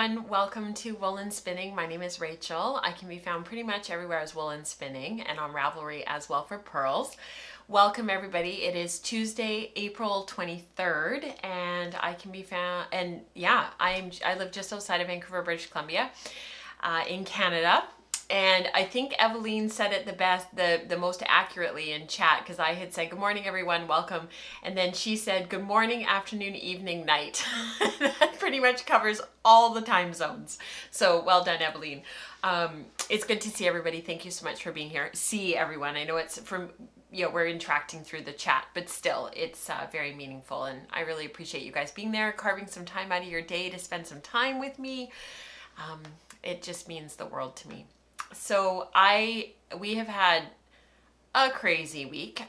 everyone, welcome to Woolen Spinning. My name is Rachel. I can be found pretty much everywhere as Woolen Spinning and on Ravelry as well for pearls. Welcome everybody. It is Tuesday, April 23rd, and I can be found, and yeah, I live just outside of Vancouver, British Columbia, in Canada. And I think Eveline said it the best, the most accurately in chat, because I had said, good morning, everyone, welcome. And then she said, good morning, afternoon, evening, night. That pretty much covers all the time zones. So well done, Eveline. It's good to see everybody. Thank you so much for being here. See everyone. I know it's from, we're interacting through the chat, but still it's very meaningful. And I really appreciate you guys being there, carving some time out of your day to spend some time with me. It just means the world to me. So we have had a crazy week.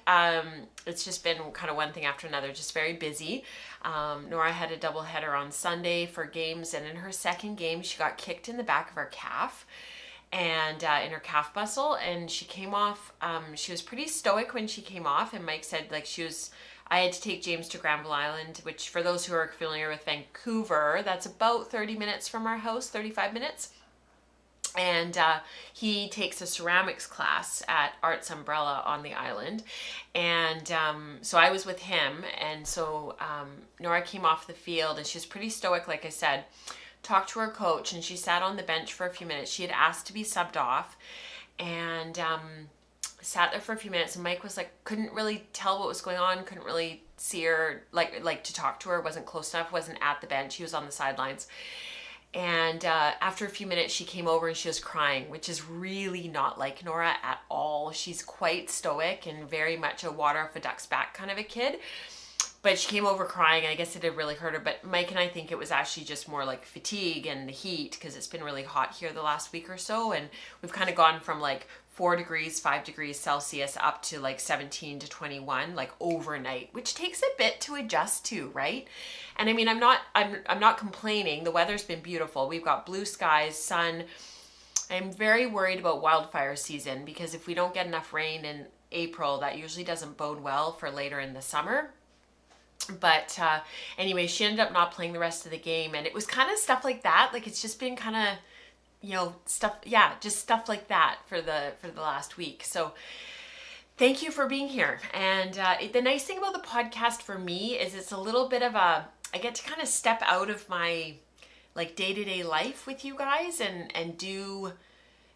It's just been kind of one thing after another, just very busy. Nora had a doubleheader on Sunday for games, and in her second game, she got kicked in the back of her calf and in her calf muscle, and she came off. She was pretty stoic when she came off, and Mike said I had to take James to Granville Island, which for those who are familiar with Vancouver, that's about 30 minutes from our house, 35 minutes. And he takes a ceramics class at Arts Umbrella on the island. And so I was with him. And so Nora came off the field, and she was pretty stoic, like I said, talked to her coach, and she sat on the bench for a few minutes. She had asked to be subbed off, and sat there for a few minutes. And Mike was like, couldn't really tell what was going on, couldn't really see her, like to talk to her, wasn't close enough, wasn't at the bench. He was on the sidelines. And after a few minutes, she came over and she was crying, which is really not like Nora at all. She's quite stoic and very much a water off a duck's back kind of a kid. But she came over crying, and I guess it had really hurt her. But Mike and I think it was actually just more like fatigue and the heat, because it's been really hot here the last week or so. And we've kind of gone from like 4 degrees, 5 degrees Celsius up to like 17 to 21, like overnight, which takes a bit to adjust to, right? And I mean, I'm not complaining. The weather's been beautiful. We've got blue skies, sun. I'm very worried about wildfire season, because if we don't get enough rain in April, that usually doesn't bode well for later in the summer. But anyway, she ended up not playing the rest of the game, and it was kind of stuff like that. Like, it's just been kind of, stuff, just stuff like that for the last week. So thank you for being here. And the nice thing about the podcast for me is it's a little bit of I get to kind of step out of my like day-to-day life with you guys and do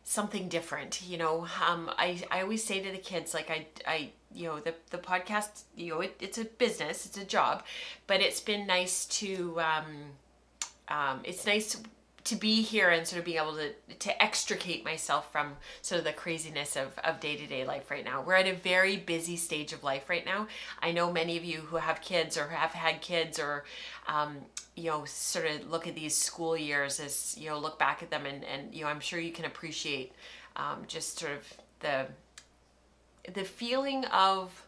something different. I always say to the kids, like the podcast, it's a business, it's a job, but it's been nice to be here and sort of being able to extricate myself from sort of the craziness of day-to-day life right now. We're at a very busy stage of life right now. I know many of you who have kids or have had kids or, sort of look at these school years as, look back at them and I'm sure you can appreciate just sort of the feeling of,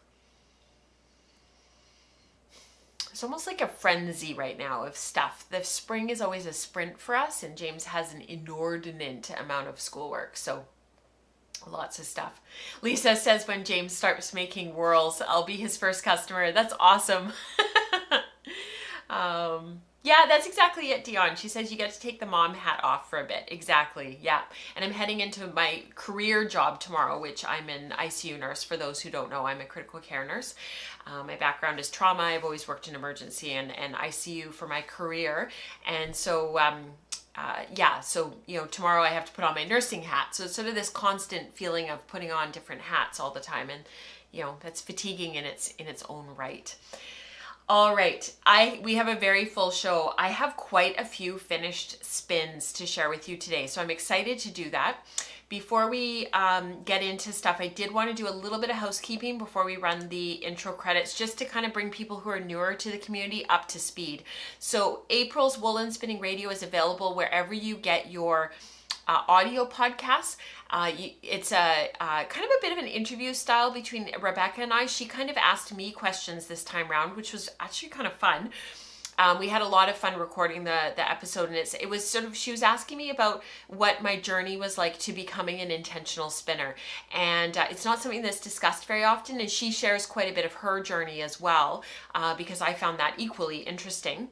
it's almost like a frenzy right now of stuff. The spring is always a sprint for us, and James has an inordinate amount of schoolwork, so lots of stuff. Lisa says when James starts making whirls, I'll be his first customer. That's awesome. Yeah, that's exactly it, Dion. She says you get to take the mom hat off for a bit. Exactly, yeah. And I'm heading into my career job tomorrow, which I'm an ICU nurse. For those who don't know, I'm a critical care nurse. My background is trauma. I've always worked in emergency and ICU for my career. And so, tomorrow I have to put on my nursing hat. So it's sort of this constant feeling of putting on different hats all the time. And, that's fatiguing in its own right. All right, we have a very full show. I have quite a few finished spins to share with you today, so I'm excited to do that. Before we get into stuff, I did want to do a little bit of housekeeping before we run the intro credits, just to kind of bring people who are newer to the community up to speed. So April's Woolen Spinning Radio is available wherever you get your audio podcasts. It's a kind of a bit of an interview style between Rebecca and I. She kind of asked me questions this time round, which was actually kind of fun. We had a lot of fun recording the episode, and it was sort of, she was asking me about what my journey was like to becoming an intentional spinner. And it's not something that's discussed very often, and she shares quite a bit of her journey as well, because I found that equally interesting.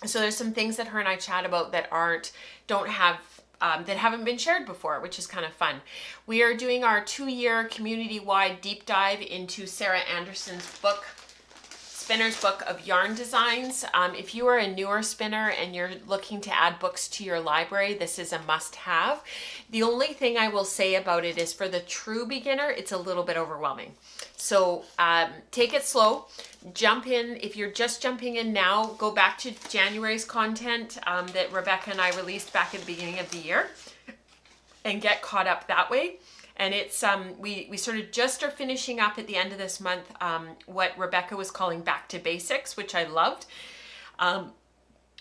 So there's some things that her and I chat about that that haven't been shared before, which is kind of fun. We are doing our 2-year community-wide deep dive into Sarah Anderson's book, Spinner's Book of Yarn Designs. If you are a newer spinner and you're looking to add books to your library, this is a must-have. The only thing I will say about it is for the true beginner, it's a little bit overwhelming. So take it slow. Jump in. If you're just jumping in now, go back to January's content that Rebecca and I released back at the beginning of the year and get caught up that way. And it's we sort of just are finishing up at the end of this month what Rebecca was calling back to basics, which I loved.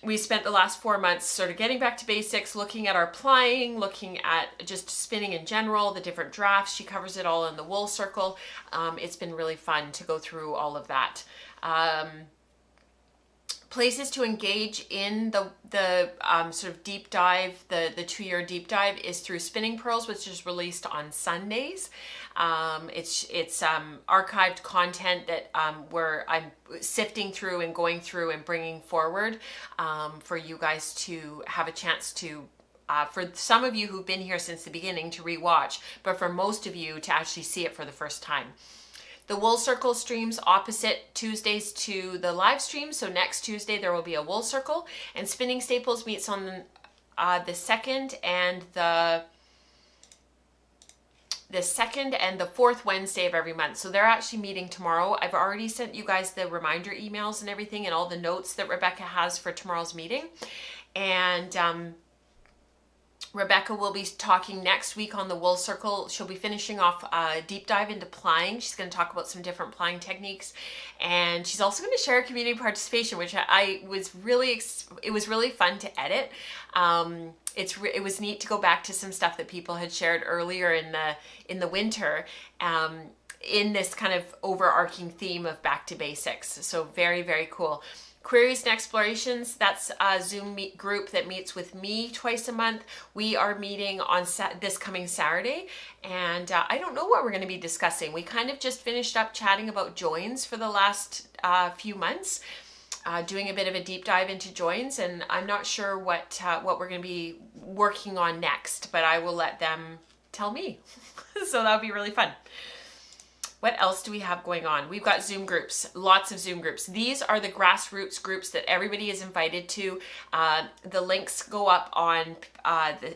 We spent the last 4 months sort of getting back to basics, looking at our plying, looking at just spinning in general, the different drafts. She covers it all in the wool circle. It's been really fun to go through all of that. Places to engage in the sort of deep dive, the 2-year deep dive is through Spinning Pearls, which is released on Sundays. It's archived content that I'm sifting through and going through and bringing forward for you guys to have a chance to, for some of you who've been here since the beginning, to rewatch, but for most of you to actually see it for the first time. The Wool Circle streams opposite Tuesdays to the live stream. So next Tuesday there will be a Wool Circle, and Spinning Staples meets on the second and the fourth Wednesday of every month. So they're actually meeting tomorrow. I've already sent you guys the reminder emails and everything and all the notes that Rebecca has for tomorrow's meeting. And Rebecca will be talking next week on the Wool Circle. She'll be finishing off a deep dive into plying. She's going to talk about some different plying techniques, and she's also going to share community participation, which it was really fun to edit. It was neat to go back to some stuff that people had shared earlier in the winter. In this kind of overarching theme of back to basics. So very, very cool. Queries and Explorations, that's a Zoom group that meets with me twice a month. We are meeting on this coming Saturday, and I don't know what we're going to be discussing. We kind of just finished up chatting about joins for the last few months, doing a bit of a deep dive into joins, and I'm not sure what we're going to be working on next, but I will let them tell me. So that'll be really fun. What else do we have going on? We've got Zoom groups, lots of Zoom groups. These are the grassroots groups that everybody is invited to. The links go up on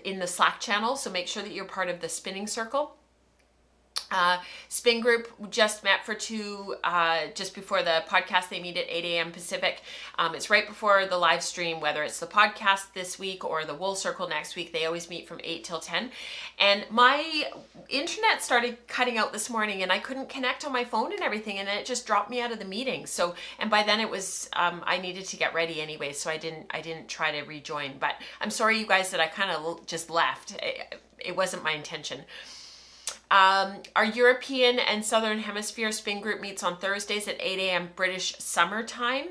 in the Slack channel, so make sure that you're part of the spinning circle. Spin group just met for just before the podcast. They meet at 8 a.m. Pacific. It's right before the live stream, whether it's the podcast this week or the Wool Circle next week. They always meet from 8 till 10. And my internet started cutting out this morning and I couldn't connect on my phone and everything, and then it just dropped me out of the meeting. So, and by then it was, I needed to get ready anyway, so I didn't try to rejoin. But I'm sorry, you guys, that I kind of just left. It wasn't my intention. Our European and Southern Hemisphere spin group meets on Thursdays at 8 a.m. British summer time.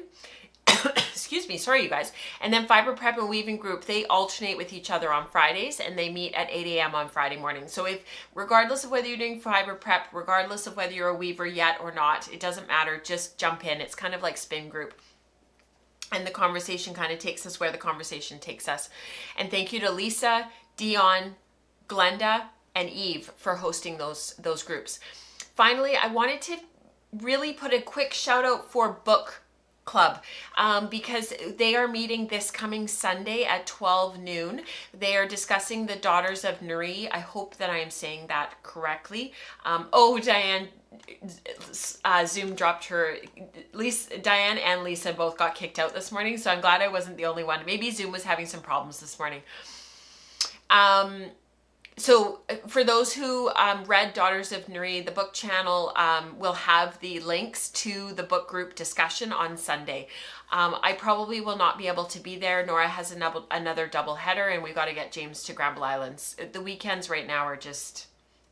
Excuse me, sorry you guys. And then Fiber Prep and Weaving group, they alternate with each other on Fridays, and they meet at 8 a.m. on Friday morning. So regardless of whether you're doing Fiber Prep, regardless of whether you're a weaver yet or not, it doesn't matter, just jump in. It's kind of like spin group. And the conversation kind of takes us where the conversation takes us. And thank you to Lisa, Dion, Glenda, and Eve for hosting those groups. Finally, I wanted to really put a quick shout out for Book Club because they are meeting this coming Sunday at 12 noon. They are discussing the Daughters of Nuri. I hope that I am saying that correctly. Diane, Zoom dropped her. Diane and Lisa both got kicked out this morning, so I'm glad I wasn't the only one. Maybe Zoom was having some problems this morning. So for those who read Daughters of Nuri, the book channel will have the links to the book group discussion on Sunday. I probably will not be able to be there. Nora has another double header, and we've got to get James to Granville Islands. The weekends right now are just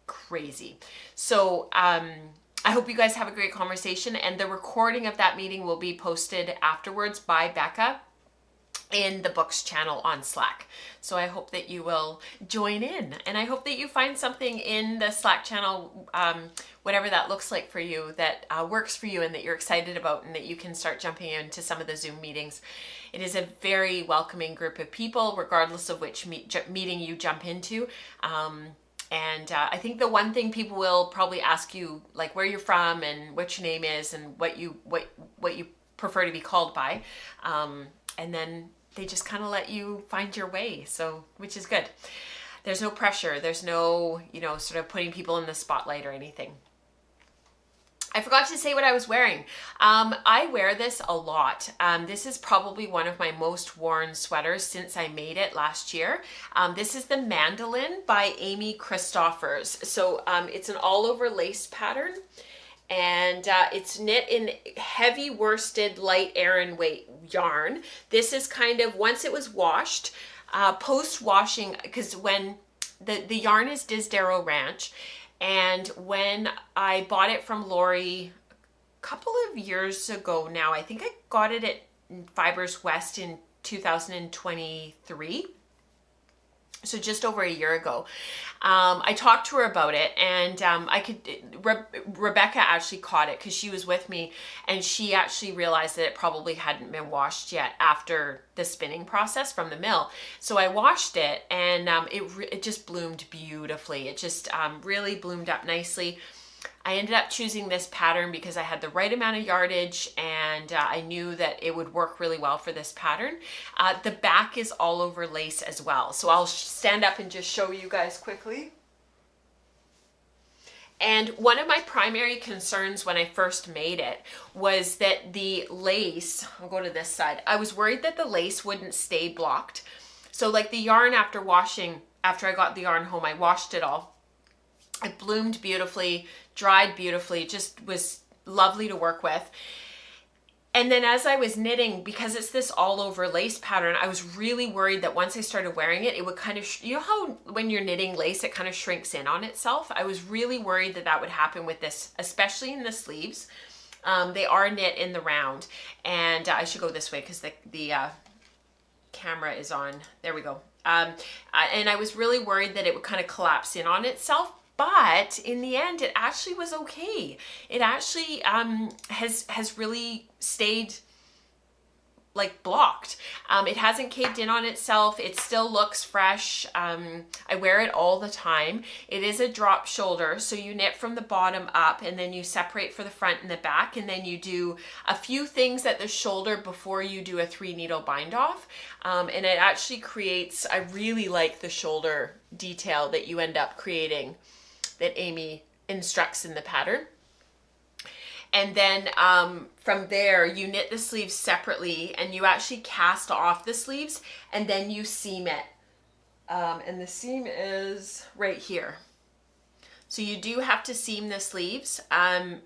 crazy. So I hope you guys have a great conversation, and the recording of that meeting will be posted afterwards by Becca. in the books channel on Slack. So I hope that you will join in, and I hope that you find something in the Slack channel, whatever that looks like for you, that works for you and that you're excited about, and that you can start jumping into some of the Zoom meetings. It is a very welcoming group of people, regardless of which meeting you jump into. And I think the one thing people will probably ask you, like where you're from and what your name is and what you prefer to be called by, and then they just kind of let you find your way, so which is good. There's no pressure. There's no, sort of putting people in the spotlight or anything. I forgot to say what I was wearing. I wear this a lot. This is probably one of my most worn sweaters since I made it last year. This is the Mandolin by Amy Christoffers. So it's an all over lace pattern, and it's knit in heavy worsted light Aran weight yarn. This is kind of, once it was washed, post washing, because when the yarn is Disdero Ranch, and when I bought it from Lori a couple of years ago now, I think I got it at Fibers West in 2023. So just over a year ago. I talked to her about it, and Rebecca actually caught it because she was with me, and she actually realized that it probably hadn't been washed yet after the spinning process from the mill. So I washed it, and it just bloomed beautifully. It just really bloomed up nicely. I ended up choosing this pattern because I had the right amount of yardage, and I knew that it would work really well for this pattern. The back is all over lace as well. So I'll stand up and just show you guys quickly. And one of my primary concerns when I first made it was that the lace, I'll go to this side, I was worried that the lace wouldn't stay blocked. So like the yarn after I got the yarn home, I washed it all. It bloomed beautifully, dried beautifully, just was lovely to work with. And then as I was knitting, because it's this all over lace pattern, I was really worried that once I started wearing it, it would kind of, you know how when you're knitting lace, it kind of shrinks in on itself? I was really worried that that would happen with this, especially in the sleeves. They are knit in the round, and I should go this way because the camera is on. There we go. And I was really worried that it would kind of collapse in on itself. But in the end, it actually was okay. It actually has really stayed like blocked. It hasn't caved in on itself. It still looks fresh. I wear it all the time. It is a drop shoulder, so you knit from the bottom up, and then you separate for the front and the back, and then you do a few things at the shoulder before you do a 3-needle bind off. And it actually creates, I really like the shoulder detail that you end up creating, that Amy instructs in the pattern. And then from there, you knit the sleeves separately, and you actually cast off the sleeves, and then you seam it. And the seam is right here. So you do have to seam the sleeves,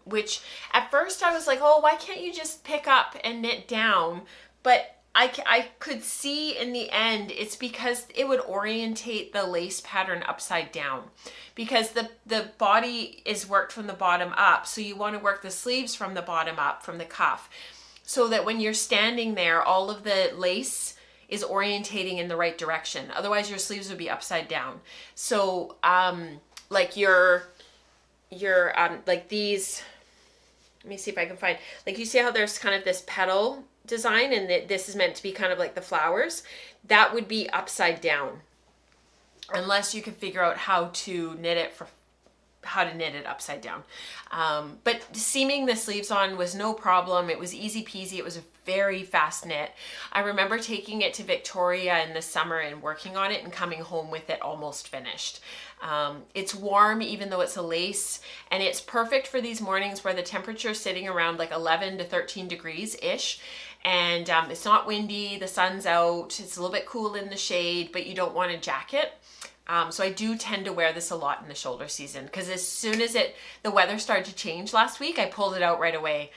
which at first I was like, oh, why can't you just pick up and knit down? But I could see in the end, it's because it would orientate the lace pattern upside down, because the body is worked from the bottom up. So you want to work the sleeves from the bottom up, from the cuff, so that when you're standing there, all of the lace is orientating in the right direction. Otherwise your sleeves would be upside down. So like like these, let me see if I can find, like you see how there's kind of this petal design, and this is meant to be kind of like the flowers, that would be upside down, unless you can figure out how to knit it upside down. But seaming the sleeves on was no problem. It was easy peasy. It was a very fast knit. I remember taking it to Victoria in the summer and working on it and coming home with it almost finished. It's warm even though it's a lace, and it's perfect for these mornings where the temperature is sitting around like 11 to 13 degrees ish, and it's not windy, the sun's out, it's a little bit cool in the shade, but you don't want a jacket. So I do tend to wear this a lot in the shoulder season, because as soon as the weather started to change last week, I pulled it out right away.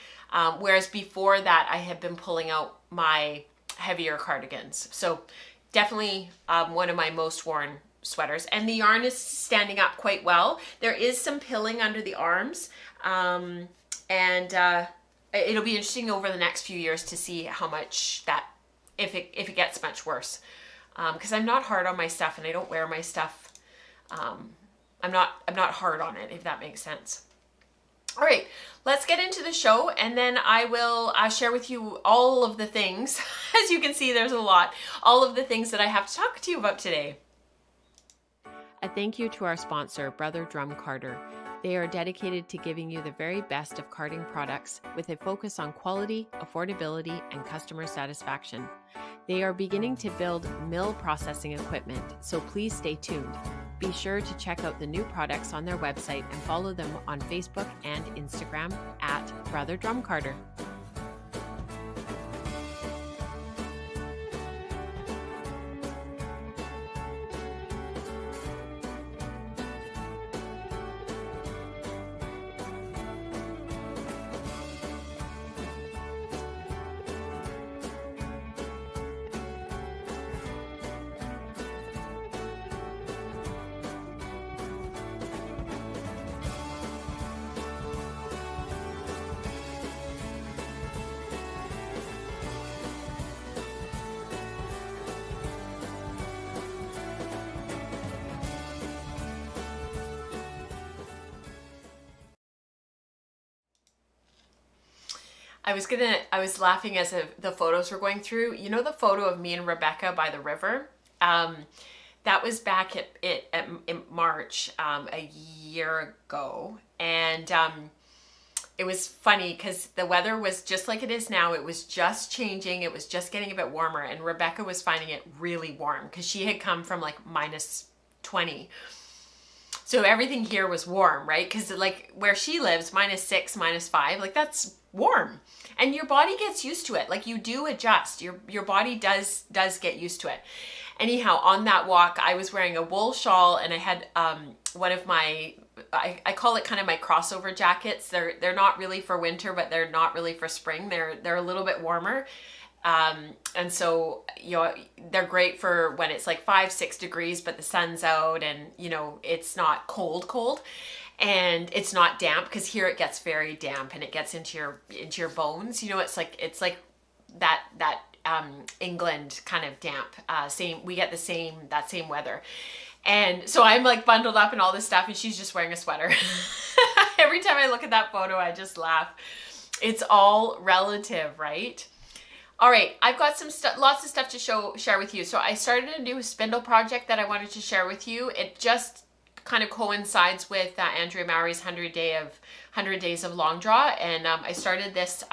Whereas before that, I had been pulling out my heavier cardigans. So definitely one of my most worn sweaters, and the yarn is standing up quite well. There is some pilling under the arms, and it'll be interesting over the next few years to see how much that if it gets much worse. Because I'm not hard on my stuff, and I don't wear my stuff. I'm not hard on it, if that makes sense. All right, let's get into the show, and then I will share with you all of the things. As you can see, there's a lot. All of the things that I have to talk to you about today. A thank you to our sponsor, Brother Drum Carder. They are dedicated to giving you the very best of carding products with a focus on quality, affordability, and customer satisfaction. They are beginning to build mill processing equipment, so please stay tuned. Be sure to check out the new products on their website and follow them on Facebook and Instagram at Brother Drum Carder. I was laughing as the photos were going through. You know the photo of me and Rebecca by the river? That was back in March a year ago. And it was funny because the weather was just like it is now. It was just changing. It was just getting a bit warmer. And Rebecca was finding it really warm because she had come from like -20. So everything here was warm, right? Because like where she lives, -6, -5, like that's warm. And your body gets used to it. Like you do adjust. Your body does get used to it. Anyhow, on that walk, I was wearing a wool shawl, and I had one of my, I call it kind of my crossover jackets. They're not really for winter, but they're not really for spring. They're a little bit warmer. And so, you know, they're great for when it's like 5-6 degrees, but the sun's out and, you know, it's not cold and it's not damp, because here it gets very damp and it gets into your bones. You know, it's like that England kind of damp, we get that same weather. And so I'm like bundled up and all this stuff, and she's just wearing a sweater. Every time I look at that photo, I just laugh. It's all relative, right? All right, I've got lots of stuff to share with you. So I started a new spindle project that I wanted to share with you. It just kind of coincides with Andrea Mowry's 100 days of long draw, and I started this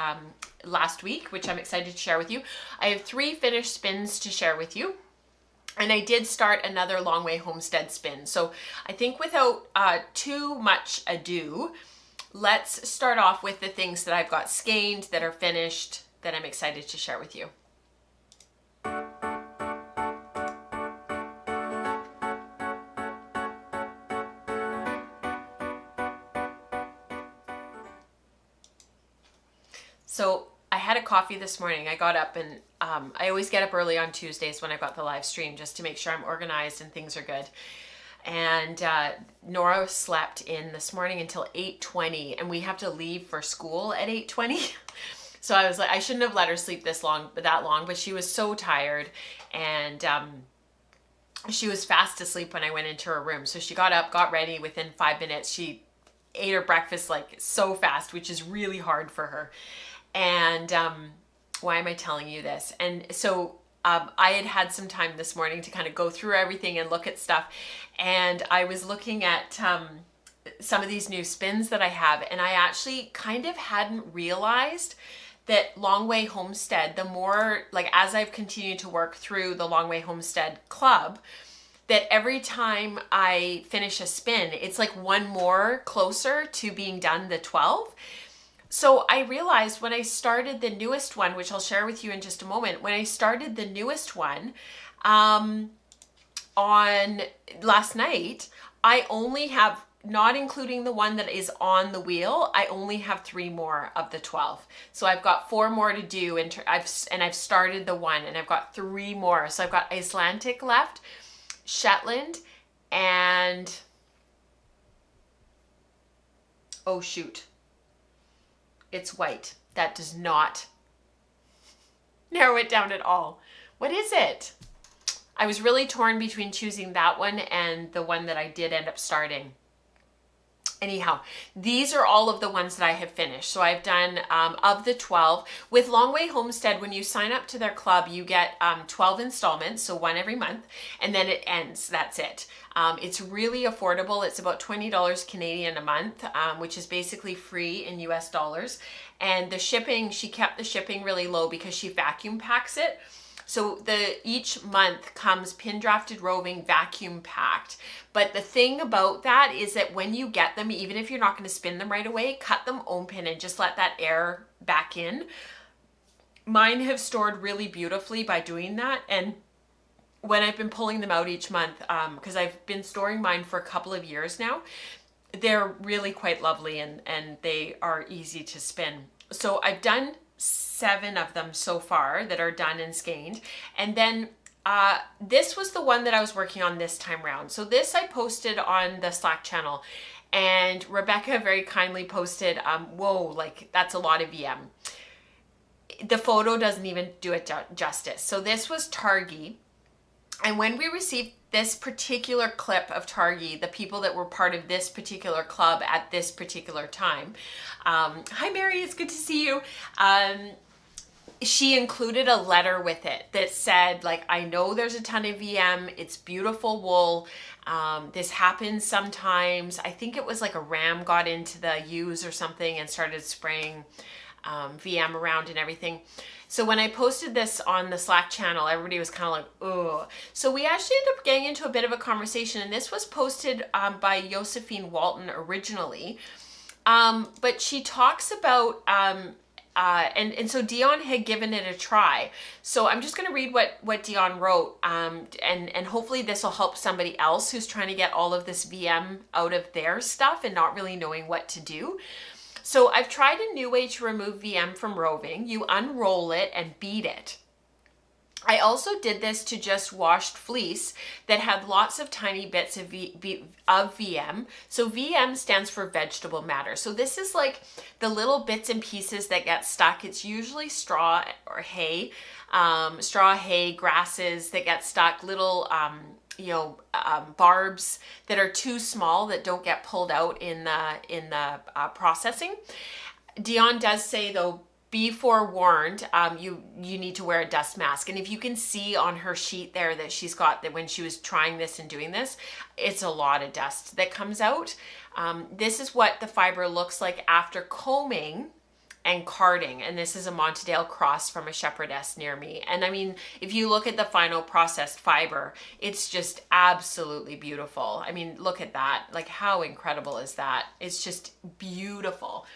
last week, which I'm excited to share with you. I have 3 finished spins to share with you, and I did start another Long Way Homestead spin. So I think without too much ado, let's start off with the things that I've got skeined, that are finished, that I'm excited to share with you. So I had a coffee this morning. I got up, and I always get up early on Tuesdays when I've got the live stream, just to make sure I'm organized and things are good. And Nora slept in this morning until 8:20, and we have to leave for school at 8:20. So I was like, I shouldn't have let her sleep that long, but she was so tired, and she was fast asleep when I went into her room. So she got up, got ready. Within 5 minutes, she ate her breakfast like so fast, which is really hard for her. And why am I telling you this? And so I had some time this morning to kind of go through everything and look at stuff. And I was looking at some of these new spins that I have, and I actually kind of hadn't realized that Long Way Homestead, the more, like, as I've continued to work through the Long Way Homestead Club, that every time I finish a spin, it's like one more closer to being done the 12. So I realized when I started the newest one, which I'll share with you in just a moment, when I started the newest one on last night, I only have, not including the one that is on the wheel, I only have 3 more of the 12. So I've got 4 more to do, and I've started the one, and I've got 3 more. So I've got Icelandic left, Shetland, and oh shoot, it's white. That does not, narrow it down at all. What is it? I was really torn between choosing that one and the one that I did end up starting. Anyhow, these are all of the ones that I have finished. So I've done, of the 12, with Longway Homestead, when you sign up to their club, you get 12 installments, so one every month, and then it ends. That's it. It's really affordable. It's about $20 Canadian a month, which is basically free in US dollars. And the shipping, she kept the shipping really low because she vacuum packs it. So each month comes pin drafted roving vacuum packed. But the thing about that is that when you get them, even if you're not going to spin them right away, cut them open and just let that air back in. Mine have stored really beautifully by doing that. And when I've been pulling them out each month, because I've been storing mine for a couple of years now, they're really quite lovely and they are easy to spin. So I've done 7 of them so far that are done and skeined. And then this was the one that I was working on this time around. So this I posted on the Slack channel, and Rebecca very kindly posted, whoa, like that's a lot of VM. The photo doesn't even do it justice. So this was Targi. And when we received this particular clip of Targi, the people that were part of this particular club at this particular time, hi Mary, it's good to see you. She included a letter with it that said, like, I know there's a ton of VM, it's beautiful wool, this happens sometimes. I think it was like a ram got into the ewes or something and started spraying VM around and everything. So when I posted this on the Slack channel, everybody was kind of like, oh. So we actually ended up getting into a bit of a conversation, and this was posted by Josephine Walton originally. But she talks about, and so Dion had given it a try. So I'm just going to read what Dion wrote, and hopefully this will help somebody else who's trying to get all of this VM out of their stuff and not really knowing what to do. So I've tried a new way to remove VM from roving. You unroll it and beat it. I also did this to just washed fleece that had lots of tiny bits of VM. So VM stands for vegetable matter. So this is like the little bits and pieces that get stuck. It's usually straw or hay, grasses that get stuck, little barbs that are too small that don't get pulled out in the processing. Dion does say though, be forewarned, you need to wear a dust mask. And if you can see on her sheet there that she's got, that when she was trying this and doing this, it's a lot of dust that comes out. This is what the fiber looks like after combing and carding. And this is a Montedale cross from a shepherdess near me. And I mean, if you look at the final processed fiber, it's just absolutely beautiful. I mean, look at that. Like, how incredible is that? It's just beautiful.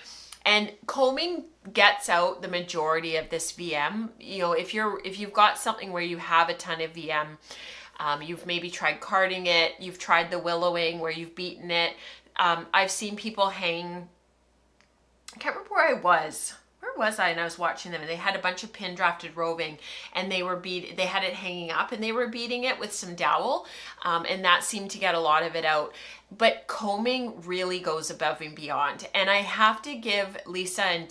And combing gets out the majority of this VM. You know, if you've got something where you have a ton of VM, you've maybe tried carding it, you've tried the willowing where you've beaten it. I've seen people hang, I can't remember where I was. Where was I? And I was watching them, and they had a bunch of pin drafted roving, and they had it hanging up, and they were beating it with some dowel, and that seemed to get a lot of it out. But combing really goes above and beyond. And I have to give Lisa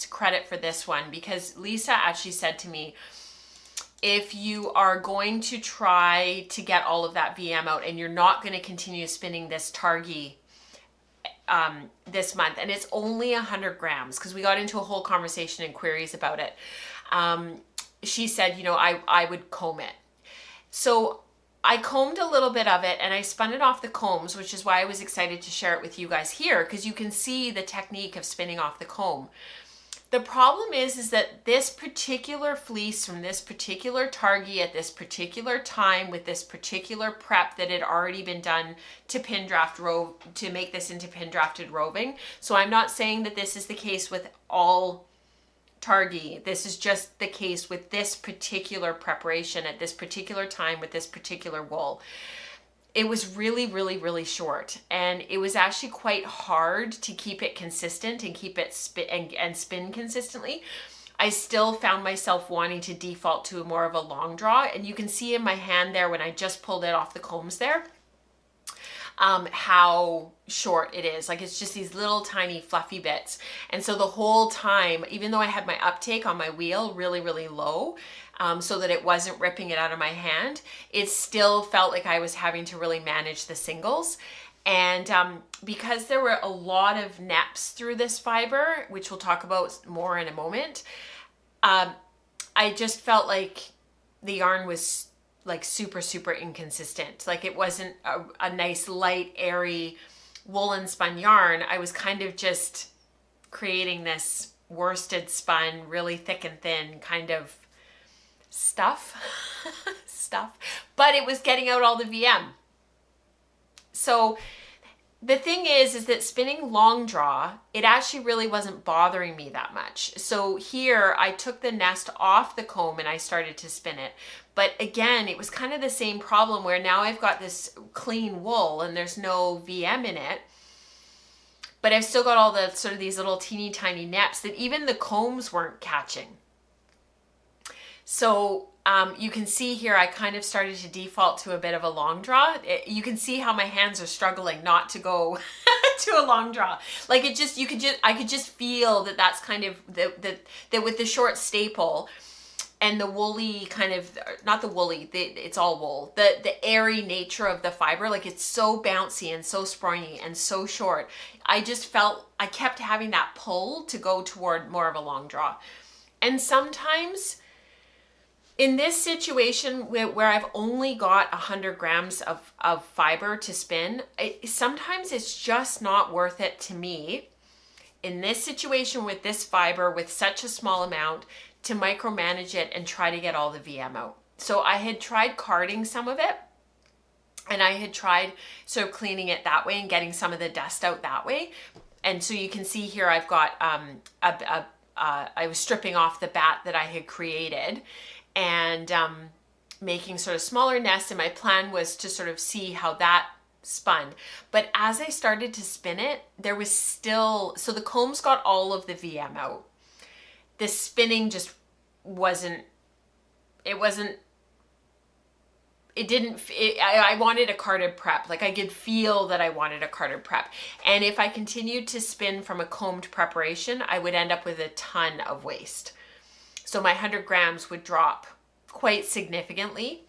credit for this one, because Lisa actually said to me, if you are going to try to get all of that VM out and you're not going to continue spinning this Targi this month, and it's only 100 grams, because we got into a whole conversation and queries about it. She said, you know, I would comb it. So I combed a little bit of it and I spun it off the combs, which is why I was excited to share it with you guys here, because you can see the technique of spinning off the comb. The problem is that this particular fleece from this particular Targi at this particular time with this particular prep that had already been done to pin draft to make this into pin drafted roving. So I'm not saying that this is the case with all Targi. This is just the case with this particular preparation at this particular time with this particular wool. It was really, really, really short, and it was actually quite hard to keep it consistent and keep it spin consistently. I still found myself wanting to default to more of a long draw, and you can see in my hand there when I just pulled it off the combs there. how short it is. Like it's just these little tiny fluffy bits. And so the whole time, even though I had my uptake on my wheel really, really low, so that it wasn't ripping it out of my hand, it still felt like I was having to really manage the singles. And because there were a lot of neps through this fiber, which we'll talk about more in a moment, I just felt like the yarn was like super, super inconsistent. Like it wasn't a nice, light, airy woolen spun yarn. I was kind of just creating this worsted spun, really thick and thin kind of stuff, but it was getting out all the VM. So the thing is that spinning long draw, it actually really wasn't bothering me that much. So here I took the nest off the comb and I started to spin it. But again, it was kind of the same problem where now I've got this clean wool and there's no VM in it. But I've still got all the sort of these little teeny tiny neps that even the combs weren't catching. So you can see here, I kind of started to default to a bit of a long draw. You can see how my hands are struggling not to go to a long draw. Like it just, I could just feel that that's kind of, that with the short staple and the woolly kind of, not the woolly, it's all wool, the airy nature of the fiber, like it's so bouncy and so springy and so short. I just felt, I kept having that pull to go toward more of a long draw. And sometimes, in this situation where I've only got 100 grams of fiber to spin, sometimes it's just not worth it to me in this situation with this fiber with such a small amount to micromanage it and try to get all the VM out. So I had tried carding some of it and I had tried sort of cleaning it that way and getting some of the dust out that way. And so you can see here I've got, I was stripping off the bat that I had created and making sort of smaller nests, and my plan was to sort of see how that spun. But as I started to spin it, there was still, so the combs got all of the VM out. The spinning just wasn't, I wanted a carded prep. Like I could feel that I wanted a carded prep. And if I continued to spin from a combed preparation, I would end up with a ton of waste. So my 100 grams would drop quite significantly.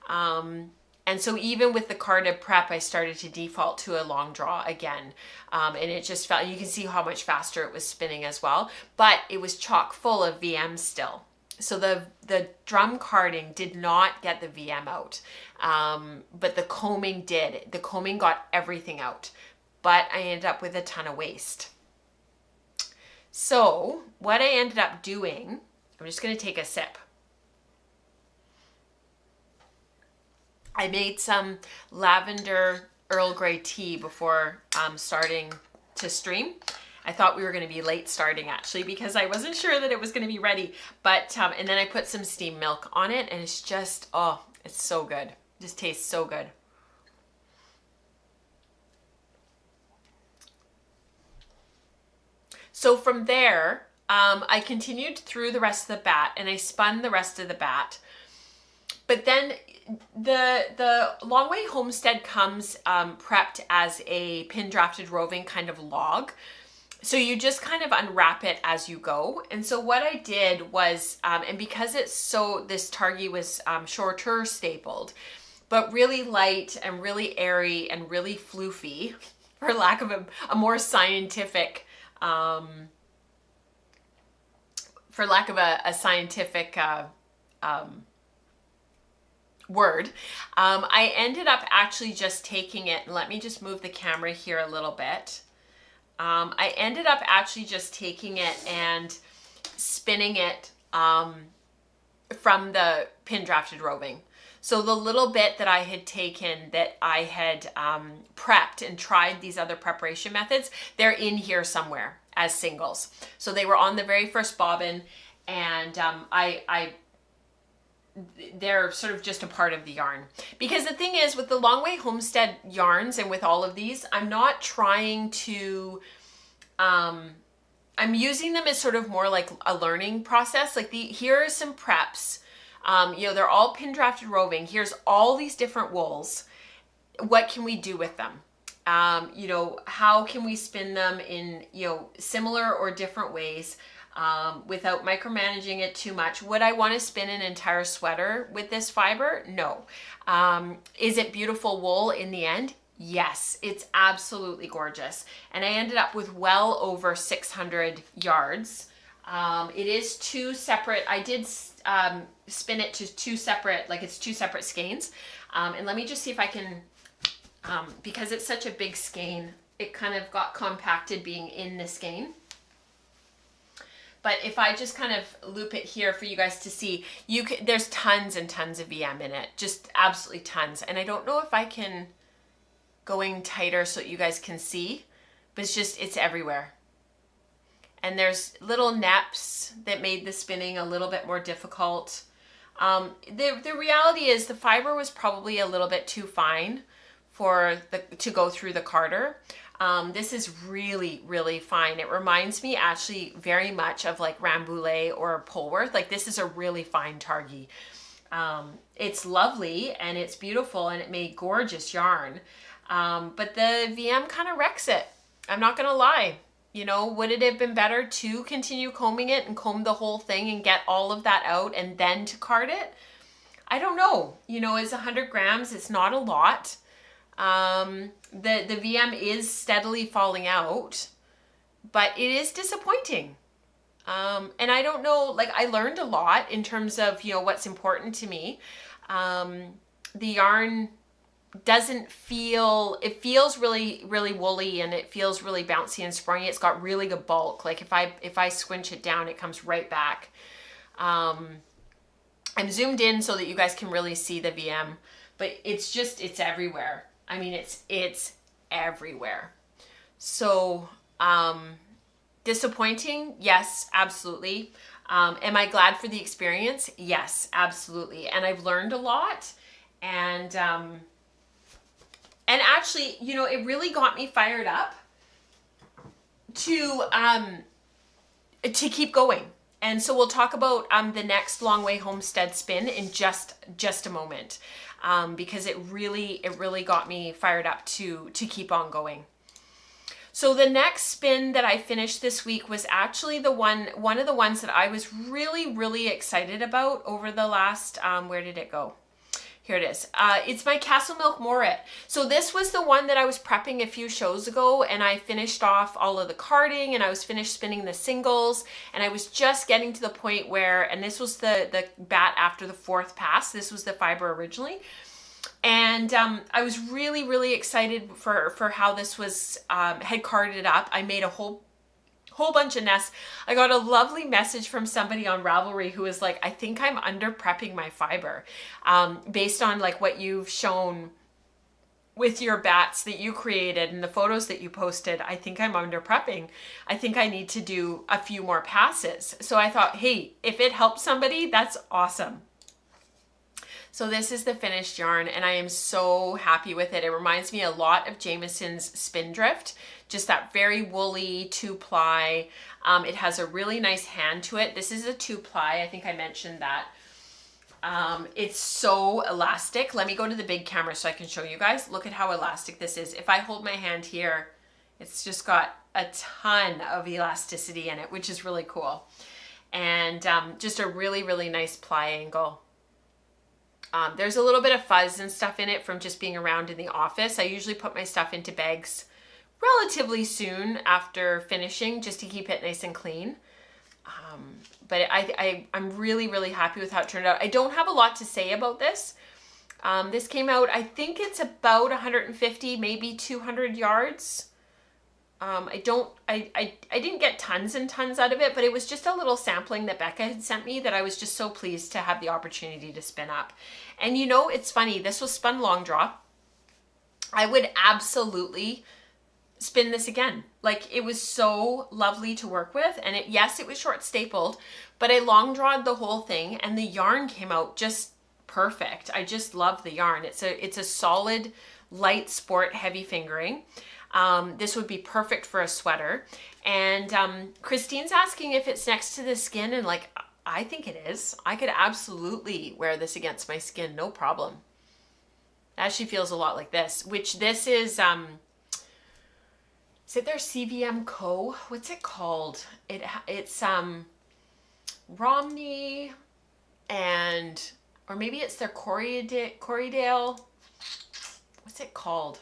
And so even with the carded prep, I started to default to a long draw again. And it just felt, you can see how much faster it was spinning as well, but it was chock full of VM still. So the drum carding did not get the VM out, but the combing did. The combing got everything out, but I ended up with a ton of waste. So what I ended up doing, I'm just going to take a sip. I made some lavender Earl Grey tea before starting to stream. I thought we were going to be late starting actually because I wasn't sure that it was going to be ready. But and then I put some steamed milk on it and it's just, oh, it's so good. It just tastes so good. So from there, I continued through the rest of the bat and I spun the rest of the bat. But then the Long Way Homestead comes prepped as a pin drafted roving kind of log. So you just kind of unwrap it as you go. And so what I did was, and because it's so, this targhee was shorter stapled, but really light and really airy and really floofy, for lack of a more scientific, for lack of a scientific word, I ended up actually just taking it, and let me just move the camera here a little bit. I ended up actually just taking it and spinning it from the pin drafted roving. So the little bit that I had taken that I had prepped and tried these other preparation methods, they're in here somewhere as singles. So they were on the very first bobbin, and they're sort of just a part of the yarn. Because the thing is, with the Long Way Homestead yarns and with all of these, I'm not trying to, I'm using them as sort of more like a learning process. Like here are some preps, you know, they're all pin drafted roving. Here's all these different wools. What can we do with them? You know, how can we spin them in, you know, similar or different ways without micromanaging it too much? Would I want to spin an entire sweater with this fiber? No. Is it beautiful wool in the end? Yes, it's absolutely gorgeous. And I ended up with well over 600 yards. It is two separate, I did spin it to two separate, like it's two separate skeins. And let me just see if I can, because it's such a big skein, it kind of got compacted being in the skein. But if I just kind of loop it here for you guys to see, there's tons and tons of VM in it, just absolutely tons. And I don't know if I can going tighter so that you guys can see, but it's everywhere. And there's little neps that made the spinning a little bit more difficult. The reality is the fiber was probably a little bit too fine to go through the carder. This is really, really fine. It reminds me actually very much of like Rambouillet or Polworth. Like this is a really fine targhee. It's lovely and it's beautiful and it made gorgeous yarn. But the VM kind of wrecks it. I'm not gonna lie. You know, would it have been better to continue combing it and comb the whole thing and get all of that out and then to card it? I don't know. You know, it's 100 grams. It's not a lot. The VM is steadily falling out, but it is disappointing. And I don't know, like I learned a lot in terms of, you know, what's important to me. The yarn doesn't feel, it feels really, really woolly and it feels really bouncy and springy. It's got really good bulk. Like if I squinch it down, it comes right back. I'm zoomed in so that you guys can really see the VM, but it's everywhere. I mean, it's everywhere. So, disappointing? Yes, absolutely. Am I glad for the experience? Yes, absolutely. And I've learned a lot. And actually, you know, it really got me fired up to keep going. And so we'll talk about the next Long Way Homestead spin in just a moment, because it really got me fired up to keep on going. So the next spin that I finished this week was actually one of the ones that I was really excited about over the last, where did it go? Here it is. It's my Castle Milk Moret. So this was the one that I was prepping a few shows ago, and I finished off all of the carding and I was finished spinning the singles, and I was just getting to the point where, and this was the bat after the fourth pass. This was the fiber originally. And I was really excited for how this was, had carded up. I made a whole bunch of nests. I got a lovely message from somebody on Ravelry who was like, I think I'm under prepping my fiber, based on like what you've shown with your bats that you created and the photos that you posted. I think I'm under prepping. I think I need to do a few more passes. So I thought, hey, if it helps somebody, that's awesome. So this is the finished yarn and I am so happy with it. It reminds me a lot of Jamieson's Spindrift, just that very woolly 2-ply. It has a really nice hand to it. This is a 2-ply, I think I mentioned that. It's so elastic. Let me go to the big camera so I can show you guys. Look at how elastic this is. If I hold my hand here, it's just got a ton of elasticity in it, which is really cool. And just a really nice ply angle. There's a little bit of fuzz and stuff in it from just being around in the office. I usually put my stuff into bags relatively soon after finishing just to keep it nice and clean. But I'm really happy with how it turned out. I don't have a lot to say about this. This came out, I think it's about 150, maybe 200 yards. I didn't get tons and tons out of it, but it was just a little sampling that Becca had sent me that I was just so pleased to have the opportunity to spin up. And you know, it's funny, this was spun long draw. I would absolutely spin this again. Like, it was so lovely to work with, and yes, it was short stapled, but I long drawed the whole thing and the yarn came out just perfect. I just love the yarn. It's a solid, light sport, heavy fingering. This would be perfect for a sweater. And Christine's asking if it's next to the skin, and like, I think it is. I could absolutely wear this against my skin, no problem. Actually feels a lot like this, which this is Is it their CVM Co? What's it called? It's Romney and, or maybe it's their Corriedale. What's it called?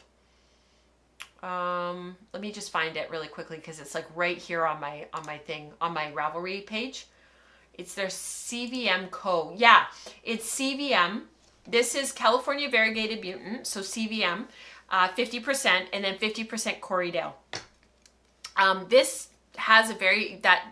Let me just find it really quickly because it's like right here on my thing, on my Ravelry page. It's their CVM Co. Yeah, it's CVM. This is California Variegated Mutant, so CVM, 50%, and then 50% Corriedale. This has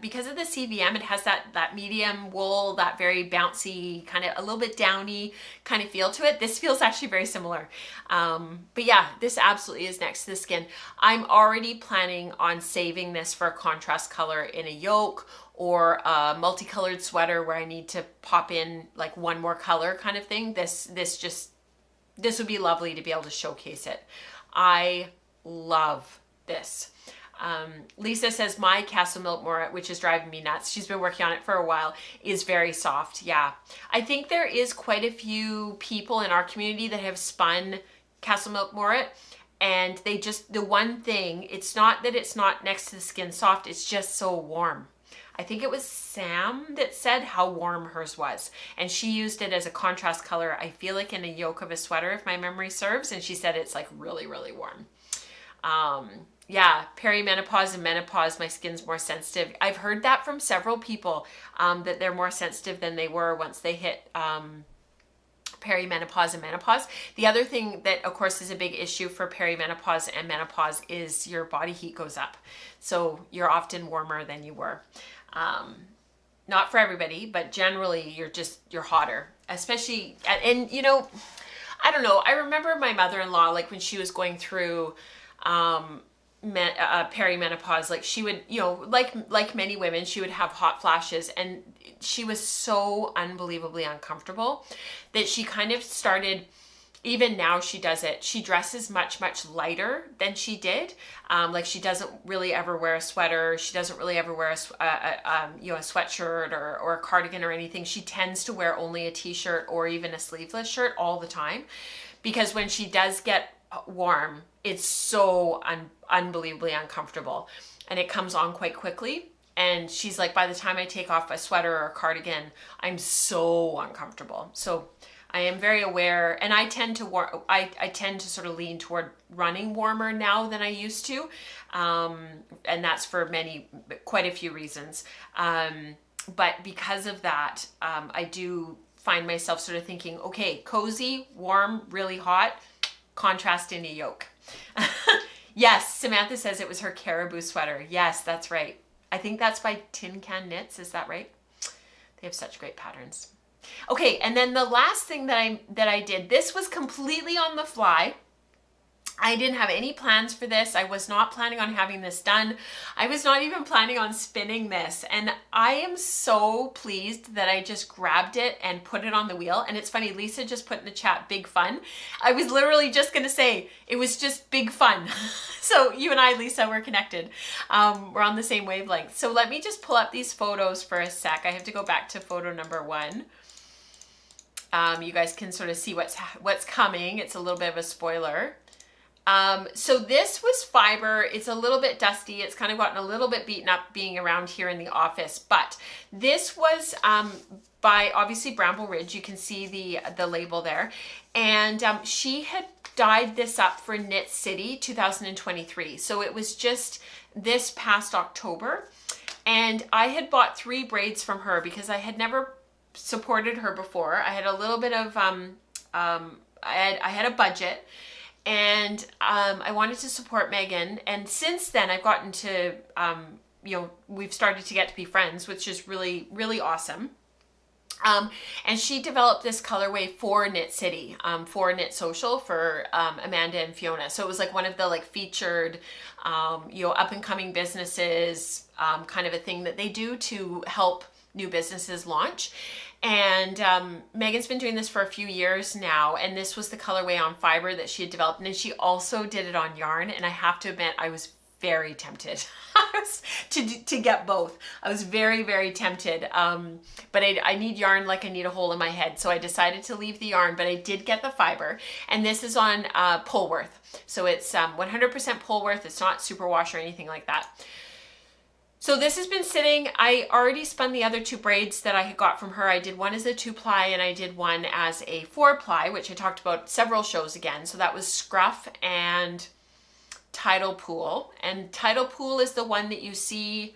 because of the CVM, it has that medium wool, that very bouncy, kind of a little bit downy kind of feel to it. This feels actually very similar. But yeah, this absolutely is next to the skin. I'm already planning on saving this for a contrast color in a yoke or a multicolored sweater where I need to pop in like one more color kind of thing. This would be lovely to be able to showcase it. I love this. Lisa says my Castle Milk Morat, which is driving me nuts, she's been working on it for a while, is very soft. Yeah, I think there is quite a few people in our community that have spun Castle Milk Morat, and they just, the one thing, it's not that it's not next to the skin soft, it's just so warm. I think it was Sam that said how warm hers was, and she used it as a contrast color, I feel like in a yoke of a sweater, if my memory serves, and she said it's like really, really warm. Yeah, perimenopause and menopause, my skin's more sensitive. I've heard that from several people, that they're more sensitive than they were once they hit perimenopause and menopause. The other thing that, of course, is a big issue for perimenopause and menopause is your body heat goes up. So you're often warmer than you were. Not for everybody, but generally you're hotter, especially, and you know, I don't know. I remember my mother-in-law, like when she was going through perimenopause, like she would, you know, like many women, she would have hot flashes, and she was so unbelievably uncomfortable that she kind of started, even now she does it, she dresses much lighter than she did. Like she doesn't really ever wear a sweater, she doesn't really ever wear you know, a sweatshirt or a cardigan or anything. She tends to wear only a t-shirt or even a sleeveless shirt all the time, because when she does get warm, it's so unbelievably uncomfortable, and it comes on quite quickly. And she's like, by the time I take off a sweater or a cardigan, I'm so uncomfortable. So I am very aware, and I tend to sort of lean toward running warmer now than I used to, and that's for quite a few reasons. But because of that, I do find myself sort of thinking, okay, cozy, warm, really hot, contrast in a yoke. Yes, Samantha says it was her caribou sweater. Yes, that's right. I think that's by Tin Can Knits. Is that right? They have such great patterns. Okay, and then the last thing that I did, this was completely on the fly. I didn't have any plans for this. I was not planning on having this done. I was not even planning on spinning this. And I am so pleased that I just grabbed it and put it on the wheel. And it's funny, Lisa just put in the chat, big fun. I was literally just gonna say, it was just big fun. So you and I, Lisa, we're connected. We're on the same wavelength. So let me just pull up these photos for a sec. I have to go back to photo number 1. You guys can sort of see what's coming. It's a little bit of a spoiler. So this was fiber. It's a little bit dusty. It's kind of gotten a little bit beaten up being around here in the office, but this was by obviously Bramble Ridge. You can see the label there. And she had dyed this up for Knit City 2023. So it was just this past October. And I had bought 3 braids from her because I had never supported her before. I had a little bit of, I had a budget. And I wanted to support Megan, and since then I've gotten to, you know, we've started to get to be friends, which is really, really awesome. And she developed this colorway for Knit City, for Knit Social, for Amanda and Fiona. So it was like one of the like featured, you know, up and coming businesses, kind of a thing that they do to help new businesses launch. And Megan's been doing this for a few years now, and this was the colorway on fiber that she had developed, and then she also did it on yarn. And I have to admit, I was very tempted to get both. I was very, very tempted, but I need yarn like I need a hole in my head, so I decided to leave the yarn, but I did get the fiber, and this is on Polworth, so it's 100% Polworth. It's not superwash or anything like that. So this has been sitting. I already spun the other 2 braids that I had got from her. I did one as a 2-ply and I did one as a 4-ply, which I talked about several shows again. So that was Scruff and Tidal Pool. And Tidal Pool is the one that you see.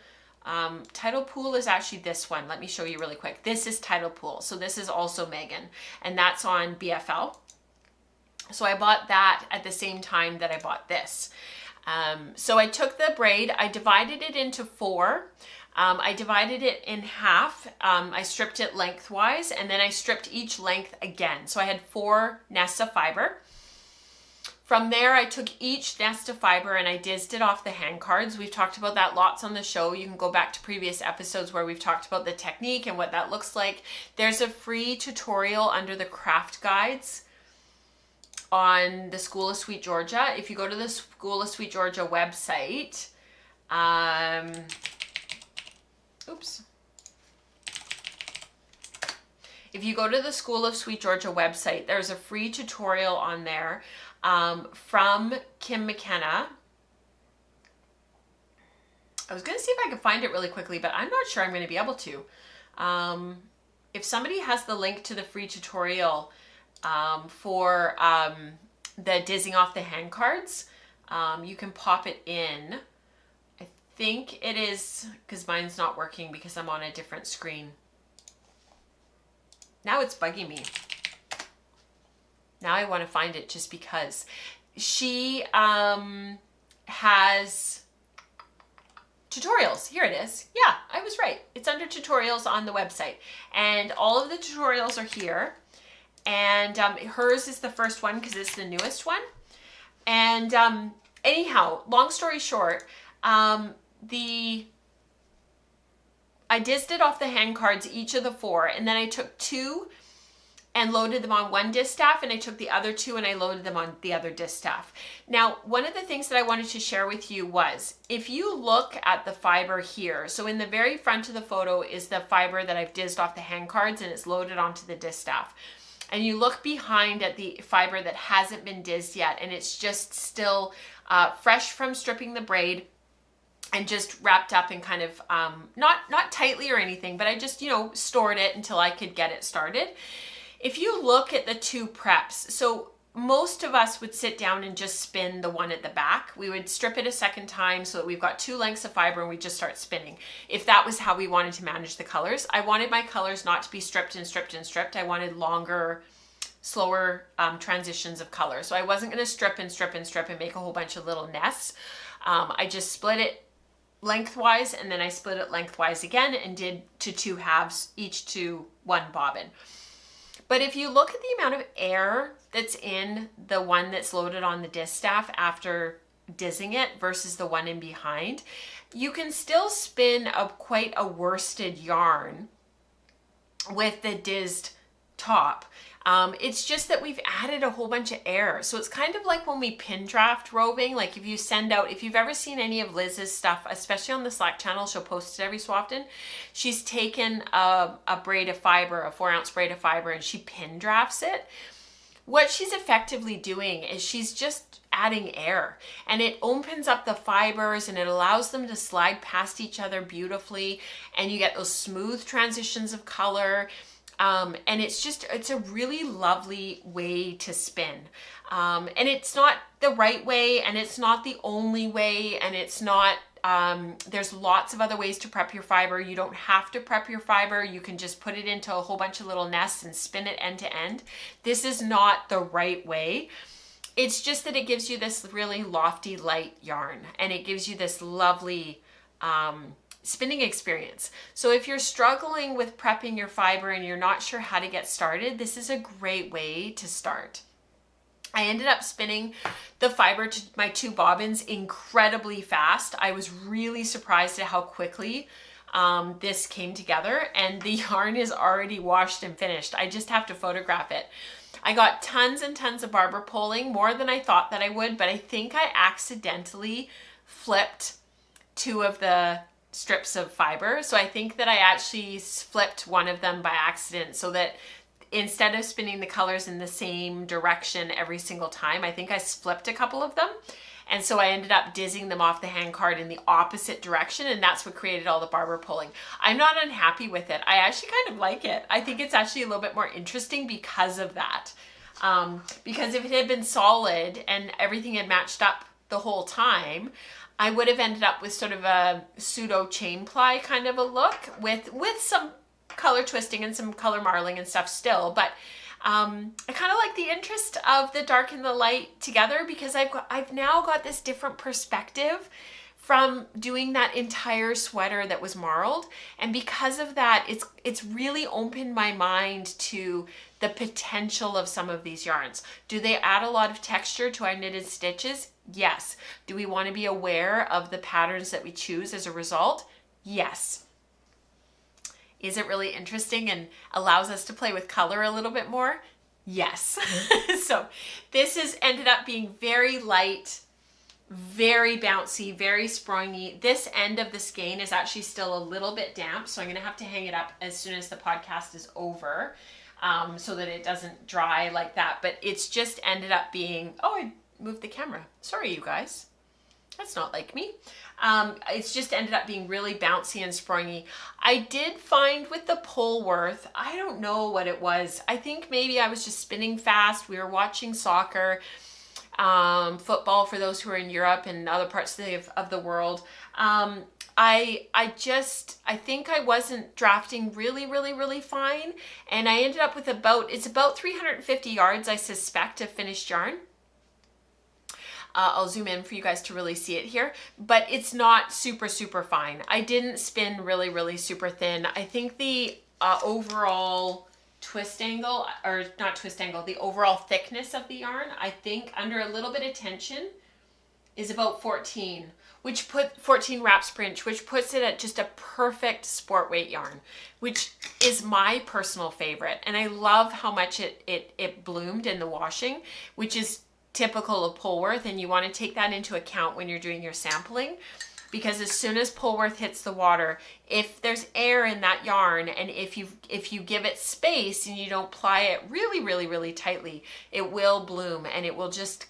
Tidal Pool is actually this one. Let me show you really quick. This is Tidal Pool. So this is also Megan, and that's on BFL. So I bought that at the same time that I bought this. So I took the braid, I divided it into 4. I divided it in half. I stripped it lengthwise, and then I stripped each length again. So I had 4 nests of fiber. From there, I took each nest of fiber and I dizzed it off the hand cards. We've talked about that lots on the show. You can go back to previous episodes where we've talked about the technique and what that looks like. There's a free tutorial under the craft guides on the School of Sweet Georgia. If you go to the School of Sweet Georgia website, if you go to the School of Sweet Georgia website, there's a free tutorial on there from Kim McKenna. I was going to see if I could find it really quickly, but I'm not sure I'm going to be able to. If somebody has the link to the free tutorial for the dizzing off the hand cards, you can pop it in. I think it is, because mine's not working because I'm on a different screen. Now it's bugging me. Now I want to find it just because. She has tutorials. Here it is. Yeah, I was right. It's under tutorials on the website. And all of the tutorials are here. And hers is the first one because it's the newest one. And anyhow, long story short, I dizzed it off the hand cards, each of the 4, and then I took 2 and loaded them on one distaff, and I took the other 2 and I loaded them on the other distaff. Now, one of the things that I wanted to share with you was, if you look at the fiber here, so in the very front of the photo is the fiber that I've dizzed off the hand cards and it's loaded onto the distaff. And you look behind at the fiber that hasn't been dizzed yet, and it's just still fresh from stripping the braid and just wrapped up in kind of, not tightly or anything, but I just, stored it until I could get it started. If you look at the 2 preps, so most of us would sit down and just spin the one at the back. We would strip it a second time so that we've got 2 lengths of fiber and we just start spinning. If that was how we wanted to manage the colors. I wanted my colors not to be stripped and stripped and stripped. I wanted longer, slower transitions of color. So I wasn't going to strip and strip and strip and make a whole bunch of little nests. I just split it lengthwise, and then I split it lengthwise again and did to 2 halves, each to 1 bobbin. But if you look at the amount of air that's in the one that's loaded on the distaff after dizzing it versus the one in behind, you can still spin quite a worsted yarn with the dizzed top. It's just that we've added a whole bunch of air. So it's kind of like when we pin draft roving, like if you've ever seen any of Liz's stuff, especially on the Slack channel, she'll post it every so often. She's taken a braid of fiber, a 4-ounce braid of fiber, and she pin drafts it. What she's effectively doing is she's just adding air, and it opens up the fibers and it allows them to slide past each other beautifully, and you get those smooth transitions of color. And it's a really lovely way to spin. And it's not the right way, and it's not the only way, and it's not, there's lots of other ways to prep your fiber. You don't have to prep your fiber. You can just put it into a whole bunch of little nests and spin it end to end. This is not the right way. It's just that it gives you this really lofty light yarn, and it gives you this lovely, spinning experience. So if you're struggling with prepping your fiber and you're not sure how to get started, this is a great way to start. I ended up spinning the fiber to my 2 bobbins incredibly fast. I was really surprised at how quickly this came together, and the yarn is already washed and finished. I just have to photograph it. I got tons and tons of barber poling, more than I thought that I would, but I think I accidentally flipped two of the strips of fiber. So I think that I actually flipped one of them by accident, so that instead of spinning the colors in the same direction every single time, I think I flipped a couple of them. And so I ended up dizzing them off the hand card in the opposite direction, and that's what created all the barber pulling. I'm not unhappy with it. I actually kind of like it. I think it's actually a little bit more interesting because of that. Because if it had been solid and everything had matched up the whole time, I would have ended up with sort of a pseudo chain ply kind of a look with some color twisting and some color marling and stuff still. But I kind of like the interest of the dark and the light together, because I've now got this different perspective from doing that entire sweater that was marled. And because of that, it's really opened my mind to the potential of some of these yarns. Do they add a lot of texture to our knitted stitches? Yes. Do we want to be aware of the patterns that we choose as a result? Yes. Is it really interesting and allows us to play with color a little bit more? Yes. So this has ended up being very light, very bouncy, very springy. This end of the skein is actually still a little bit damp, so I'm going to have to hang it up as soon as the podcast is over, so that it doesn't dry like that. But it's just ended up being, oh, I moved the camera. Sorry, you guys. That's not like me. It's just ended up being really bouncy and springy. I did find with the Polworth, I don't know what it was. I think maybe I was just spinning fast. We were watching soccer, football for those who are in Europe and other parts of the world. I think I wasn't drafting really fine. And I ended up with it's about 350 yards, I suspect, of finished yarn. I'll zoom in for you guys to really see it here, but it's not super fine. I didn't spin really super thin. I think the overall twist angle, or not twist angle, the overall thickness of the yarn, I think under a little bit of tension is about 14 wraps per inch, which puts it at just a perfect sport weight yarn, which is my personal favorite. And I love how much it bloomed in the washing, which is typical of Polworth, and you want to take that into account when you're doing your sampling, because as soon as Polworth hits the water, if there's air in that yarn, and if you give it space and you don't ply it really tightly, it will bloom and it will just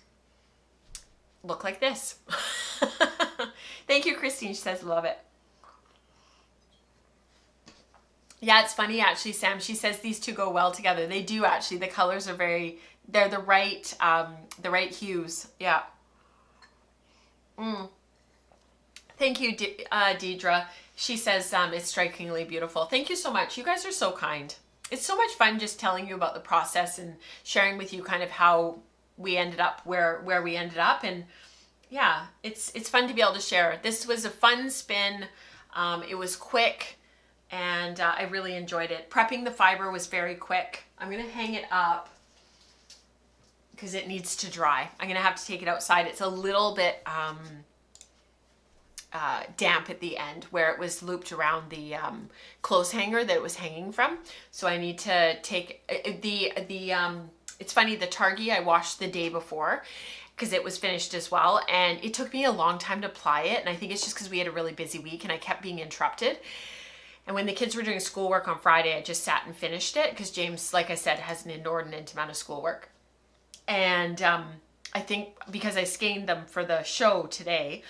look like this. Thank you, Christine. She says love it. Yeah, it's funny actually, Sam. She says these two go well together. They do actually. The colors are they're the right hues. Yeah. Thank you, Deidre. She says it's strikingly beautiful. Thank you so much. You guys are so kind. It's so much fun just telling you about the process and sharing with you kind of how we ended up where we ended up. And yeah, it's fun to be able to share. This was a fun spin. It was quick, and I really enjoyed it. Prepping the fiber was very quick. I'm going to hang it up because it needs to dry. I'm going to have to take it outside. It's a little bit damp at the end where it was looped around the clothes hanger that it was hanging from. So I need to take it's funny, the Targhee I washed the day before because it was finished as well, and it took me a long time to ply it, and I think it's just because we had a really busy week and I kept being interrupted. And when the kids were doing schoolwork on Friday, I just sat and finished it because James, like I said, has an inordinate amount of schoolwork. And I think because I skeined them for the show today,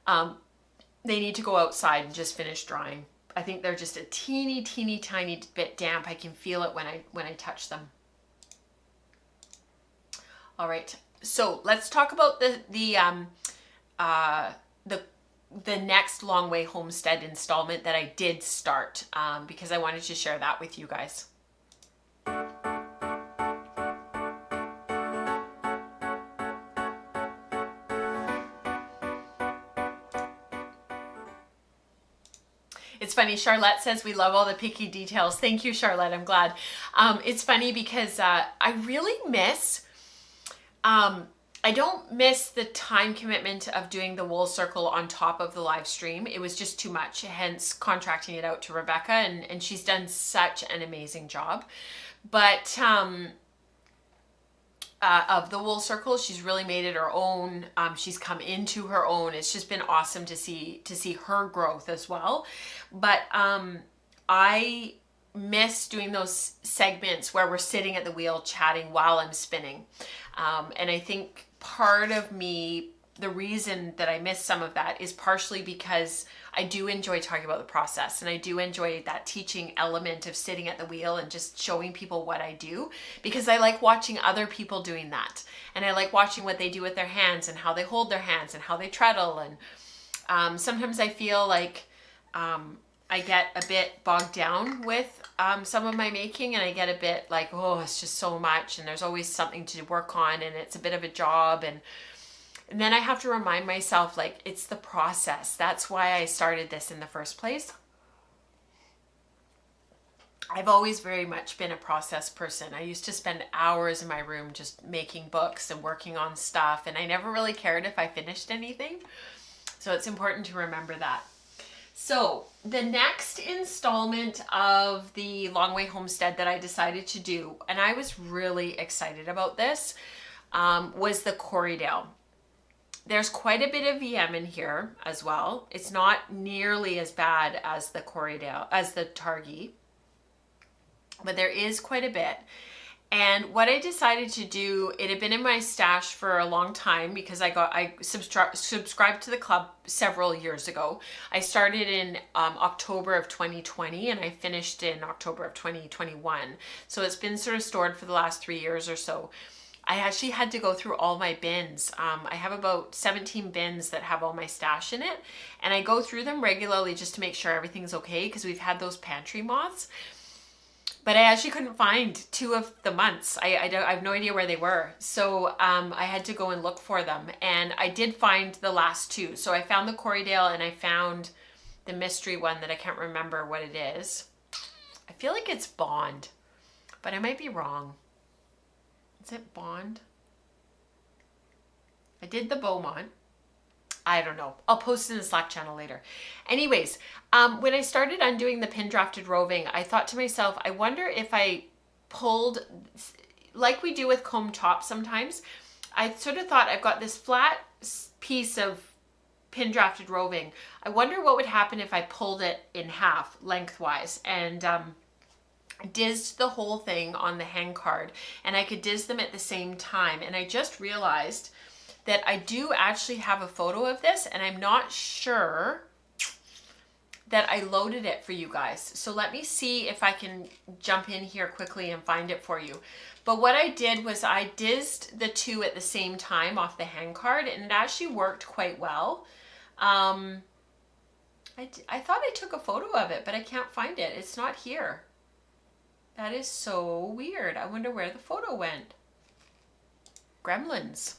they need to go outside and just finish drying. I think they're just a teeny tiny bit damp. I can feel it when I touch them. All right, so let's talk about the next Long Way Homestead installment that I did start, because I wanted to share that with you guys. It's funny, Charlotte says we love all the picky details. Thank you, Charlotte. I'm glad. It's funny because I really miss, I don't miss the time commitment of doing the wool circle on top of the live stream. It was just too much, hence contracting it out to Rebecca, and she's done such an amazing job. But of the wool circle. She's really made it her own. She's come into her own. It's just been awesome to see her growth as well. But I miss doing those segments where we're sitting at the wheel chatting while I'm spinning. And I think part of me, the reason that I miss some of that is partially because I do enjoy talking about the process, and I do enjoy that teaching element of sitting at the wheel and just showing people what I do, because I like watching other people doing that. And I like watching what they do with their hands and how they hold their hands and how they treadle. And sometimes I feel like I get a bit bogged down with some of my making, and I get a bit like, oh, it's just so much, and there's always something to work on, and it's a bit of a job. And then I have to remind myself, like, it's the process. That's why I started this in the first place. I've always very much been a process person. I used to spend hours in my room just making books and working on stuff, and I never really cared if I finished anything. So it's important to remember that. So the next installment of the Long Way Homestead that I decided to do, and I was really excited about this, was the Corriedale. There's quite a bit of VM in here as well. It's not nearly as bad as the Corriedale, as the Targhee, but there is quite a bit. And what I decided to do, it had been in my stash for a long time because I subscribed to the club several years ago. I started in October of 2020 and I finished in October of 2021. So it's been sort of stored for the last 3 years or so. I actually had to go through all my bins. I have about 17 bins that have all my stash in it, and I go through them regularly just to make sure everything's okay, because we've had those pantry moths. But I actually couldn't find 2 of the months. I have no idea where they were. So I had to go and look for them, and I did find the last 2. So I found the Corriedale and I found the mystery one that I can't remember what it is. I feel like it's Bond, but I might be wrong. Is it Bond? I did the Beaumont. I don't know. I'll post it in the Slack channel later. Anyways, when I started undoing the pin drafted roving, I thought to myself, I wonder if I pulled, like we do with comb top sometimes, I sort of thought, I've got this flat piece of pin drafted roving. I wonder what would happen if I pulled it in half lengthwise and dizzed the whole thing on the hang card, and I could diz them at the same time. And I just realized that I do actually have a photo of this, and I'm not sure that I loaded it for you guys. So let me see if I can jump in here quickly and find it for you. But what I did was I dizzed the 2 at the same time off the hang card, and it actually worked quite well. I thought I took a photo of it, but I can't find it. It's not here. That is so weird. I wonder where the photo went. Gremlins.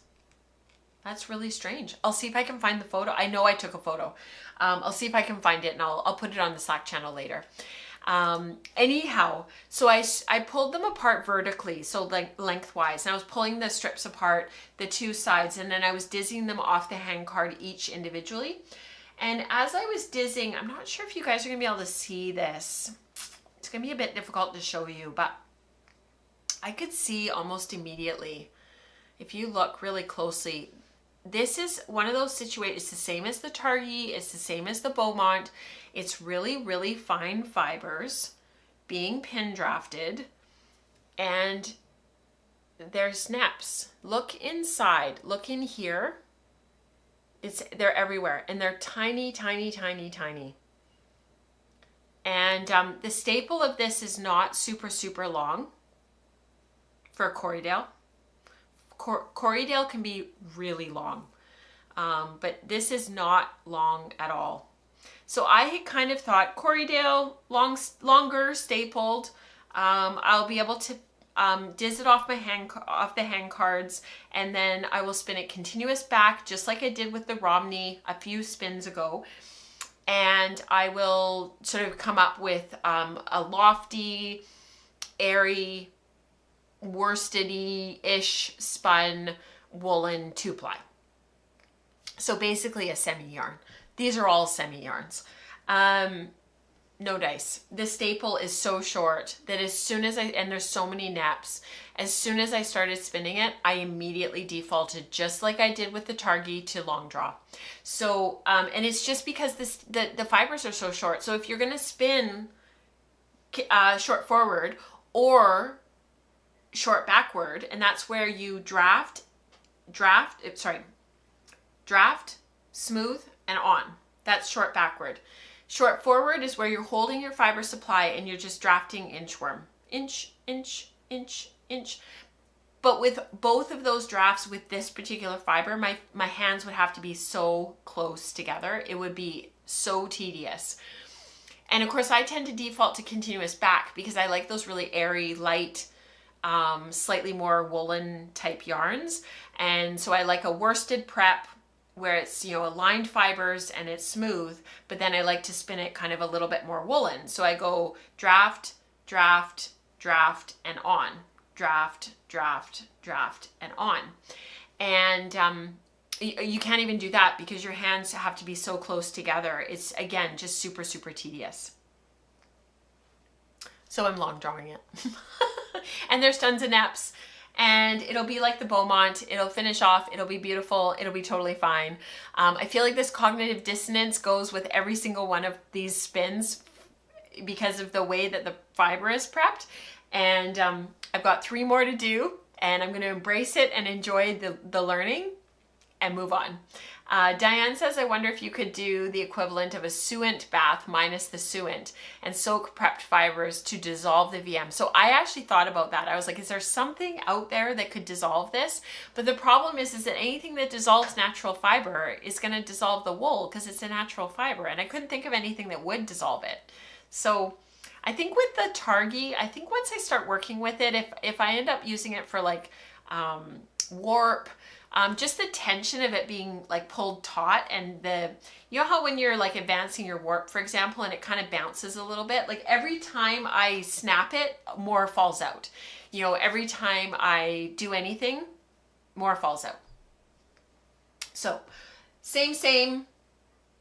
That's really strange. I'll see if I can find the photo. I know I took a photo. I'll see if I can find it, and I'll put it on the Slack channel later. Anyhow, so I pulled them apart vertically, so like lengthwise, and I was pulling the strips apart, the 2 sides, and then I was dizzing them off the hang card each individually. And as I was dizzing, I'm not sure if you guys are gonna be able to see this. It's gonna be a bit difficult to show you, but I could see almost immediately, if you look really closely, this is one of those situations. It's the same as the Targhee, it's the same as the Beaumont. It's really, really fine fibers being pin drafted, and there's neps. Look inside, look in here. They're everywhere, and they're tiny, tiny, tiny, tiny. And the staple of this is not super, super long for a Corriedale. Corriedale can be really long, but this is not long at all. So I had kind of thought Corriedale, longer, stapled. I'll be able to diz it off the hang cards, and then I will spin it continuous back, just like I did with the Romney a few spins ago. And I will sort of come up with a lofty, airy, worstedy-ish spun woolen 2-ply. So basically a semi-yarn. These are all semi-yarns. no dice. The staple is so short that as soon as and there's so many naps, as soon as I started spinning it, I immediately defaulted, just like I did with the Targi, to long draw. So, and it's just because the fibers are so short. So if you're gonna spin short forward or short backward, and that's where you draft, smooth, and on. That's short backward. Short forward is where you're holding your fiber supply and you're just drafting inchworm. Inch, inch, inch, inch. But with both of those drafts with this particular fiber, my hands would have to be so close together. It would be so tedious. And of course, I tend to default to continuous back because I like those really airy, light, slightly more woolen type yarns. And so I like a worsted prep where it's, you know, aligned fibers and it's smooth, but then I like to spin it kind of a little bit more woolen. So I go draft, draft, draft, and on. Draft, draft, draft, and on. And you can't even do that because your hands have to be so close together. It's, again, just super, super tedious. So I'm long drawing it. And there's tons of naps. And it'll be like the Beaumont. It'll finish off. It'll be beautiful. It'll be totally fine. I feel like this cognitive dissonance goes with every single one of these spins because of the way that the fiber is prepped. And I've got 3 more to do, and I'm going to embrace it and enjoy the learning and move on. Diane says, I wonder if you could do the equivalent of a suint bath minus the suint and soak prepped fibers to dissolve the VM. So I actually thought about that. I was like, is there something out there that could dissolve this? But the problem is that anything that dissolves natural fiber is going to dissolve the wool because it's a natural fiber. And I couldn't think of anything that would dissolve it. So I think with the Targi, I think once I start working with it, if I end up using it for like warp, just the tension of it being like pulled taut, and you know how when you're like advancing your warp, for example, and it kind of bounces a little bit, like every time I snap it, more falls out. You know, every time I do anything, more falls out. So same,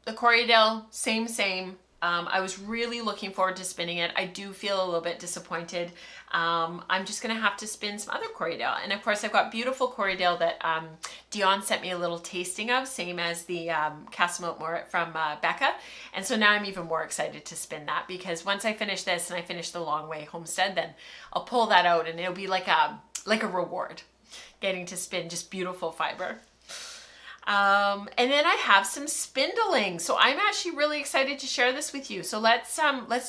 the Corriedale, same. I was really looking forward to spinning it. I do feel a little bit disappointed. I'm just gonna have to spin some other Corriedale. And of course I've got beautiful Corriedale that Dion sent me a little tasting of, same as the Castle Moret from Becca. And so now I'm even more excited to spin that, because once I finish this and I finish the Long Way Homestead, then I'll pull that out and it'll be like a reward, getting to spin just beautiful fiber. And then I have some spindling. So I'm actually really excited to share this with you. So let's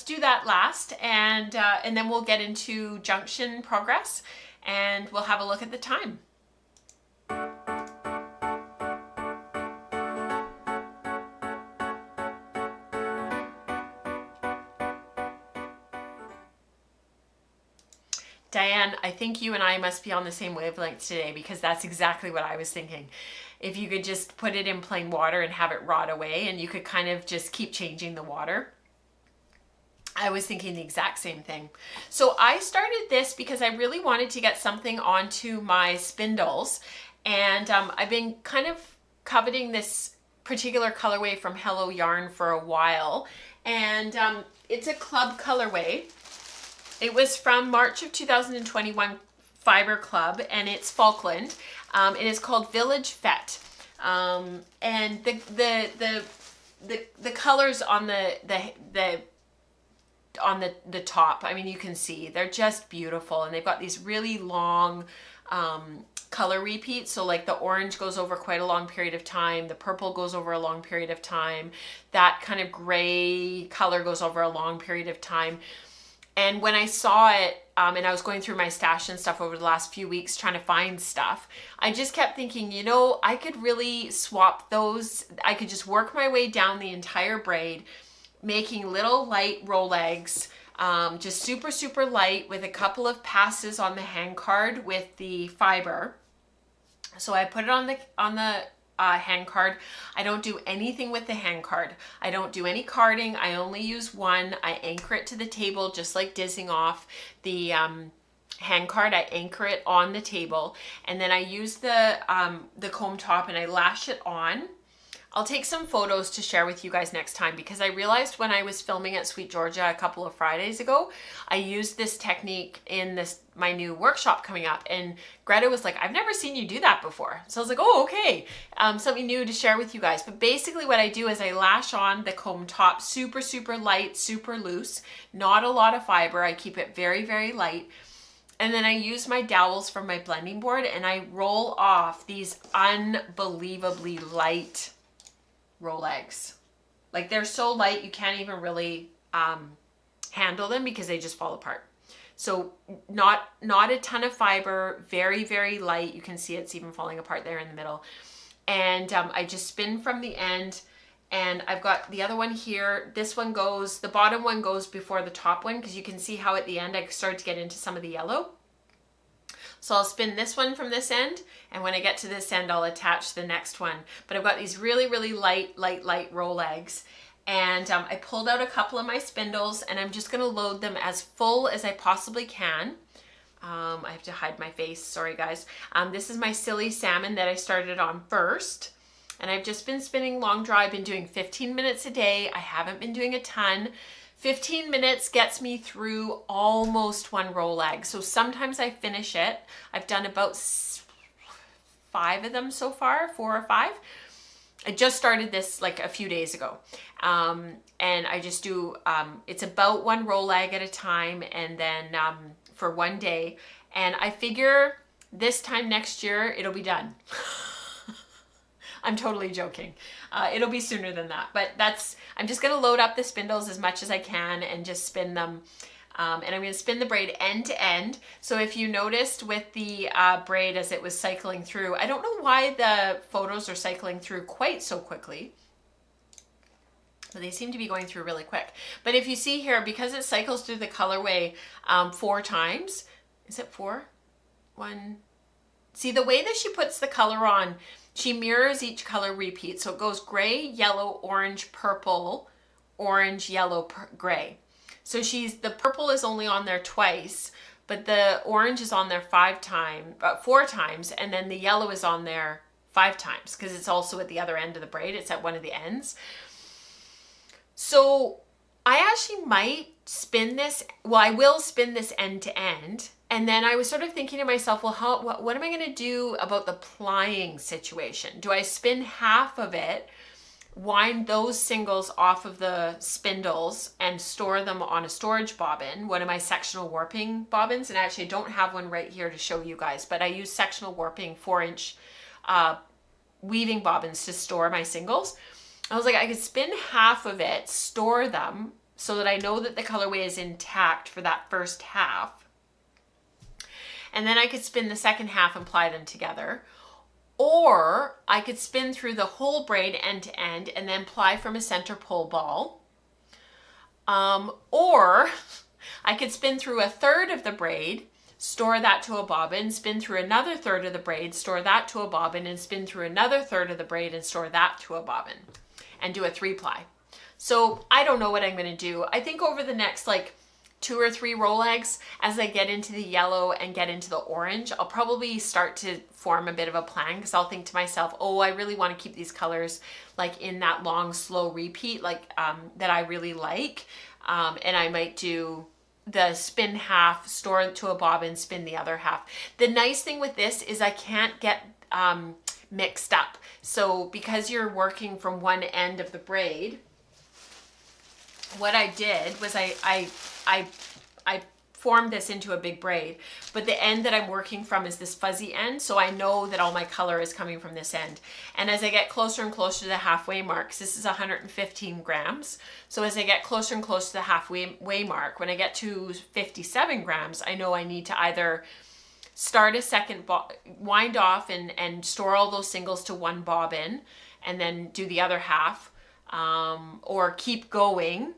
do that last, and then we'll get into junction progress and we'll have a look at the time. Diane, I think you and I must be on the same wavelength today, because that's exactly what I was thinking. If you could just put it in plain water and have it rot away, and you could kind of just keep changing the water. I was thinking the exact same thing. So I started this because I really wanted to get something onto my spindles, and I've been kind of coveting this particular colorway from Hello Yarn for a while, and it's a club colorway. It was from March of 2021 Fiber Club, and it's Falkland. It is called Village Fete, and the colors on the top, I mean, you can see they're just beautiful, and they've got these really long color repeats. So like the orange goes over quite a long period of time, the purple goes over a long period of time, that kind of gray color goes over a long period of time. And when I saw it, and I was going through my stash and stuff over the last few weeks trying to find stuff, I just kept thinking, you know, I could really swap those. I could just work my way down the entire braid, making little light roll legs, just super, super light, with a couple of passes on the hand card with the fiber. So I put it on the hand card. I don't do anything with the hand card. I don't do any carding. I only use one. I anchor it to the table, just like dizzing off the hand card. I anchor it on the table, and then I use the comb top and I lash it on. I'll take some photos to share with you guys next time, because I realized when I was filming at Sweet Georgia a couple of Fridays ago, I used this technique in my new workshop coming up, and Greta was like, I've never seen you do that before. So I was like, oh, okay. Something new to share with you guys. But basically what I do is I lash on the comb top super, super light, super loose, not a lot of fiber. I keep it very, very light. And then I use my dowels from my blending board and I roll off these unbelievably light roll eggs. Like, they're so light you can't even really handle them because they just fall apart. So not a ton of fiber, very, very light. You can see it's even falling apart there in the middle. And I just spin from the end, and I've got the other one here. This one goes, the bottom one goes before the top one, because you can see how at the end I start to get into some of the yellow. So I'll spin this one from this end, and when I get to this end, I'll attach the next one. But I've got these really, really light roll eggs. And I pulled out a couple of my spindles, and I'm just gonna load them as full as I possibly can. I have to hide my face, sorry guys. This is my silly salmon that I started on first. And I've just been spinning long draw. I've been doing 15 minutes a day. I haven't been doing a ton. 15 minutes gets me through almost one roll egg. So sometimes I finish it. I've done about 5 of them so far, 4 or 5. I just started this like a few days ago. And I just do, it's about 1 roll egg at a time, and then for one day. And I figure this time next year, it'll be done. I'm totally joking. It'll be sooner than that, but I'm just gonna load up the spindles as much as I can and just spin them. And I'm gonna spin the braid end to end. So if you noticed with the braid as it was cycling through, I don't know why the photos are cycling through quite so quickly, but they seem to be going through really quick. But if you see here, because it cycles through the colorway 4 times, is it 4? 1. See, the way that she puts the color on, she mirrors each color repeat. So it goes gray, yellow, orange, purple, orange, yellow, gray. So the purple is only on there twice, but the orange is on there 4 times, and then the yellow is on there 5 times, because it's also at the other end of the braid. It's at one of the ends. So I actually might spin this, well, I will spin this end to end. And then I was sort of thinking to myself, well, what am I going to do about the plying situation? Do I spin half of it, wind those singles off of the spindles, and store them on a storage bobbin, one of my sectional warping bobbins? And actually I don't have one right here to show you guys, but I use sectional warping 4-inch weaving bobbins to store my singles. I was like, I could spin half of it, store them, so that I know that the colorway is intact for that first half. And then I could spin the second half and ply them together. Or I could spin through the whole braid end to end and then ply from a center pole ball. Or I could spin through a third of the braid, store that to a bobbin, spin through another third of the braid, store that to a bobbin, and spin through another third of the braid and store that to a bobbin, and do a 3-ply. So I don't know what I'm going to do. I think over the next like 2 or 3 roll eggs, as I get into the yellow and get into the orange, I'll probably start to form a bit of a plan, because I'll think to myself, oh, I really want to keep these colors like in that long, slow repeat, like that I really like. And I might do the spin half, store it to a bobbin, spin the other half. The nice thing with this is I can't get mixed up. So because you're working from one end of the braid, what I did was I formed this into a big braid, but the end that I'm working from is this fuzzy end, so I know that all my color is coming from this end. And as I get closer and closer to the halfway mark, 'cause this is 115 grams, so as I get closer and closer to the halfway mark, when I get to 57 grams, I know I need to either start a second, wind off and store all those singles to one bobbin, and then do the other half, or keep going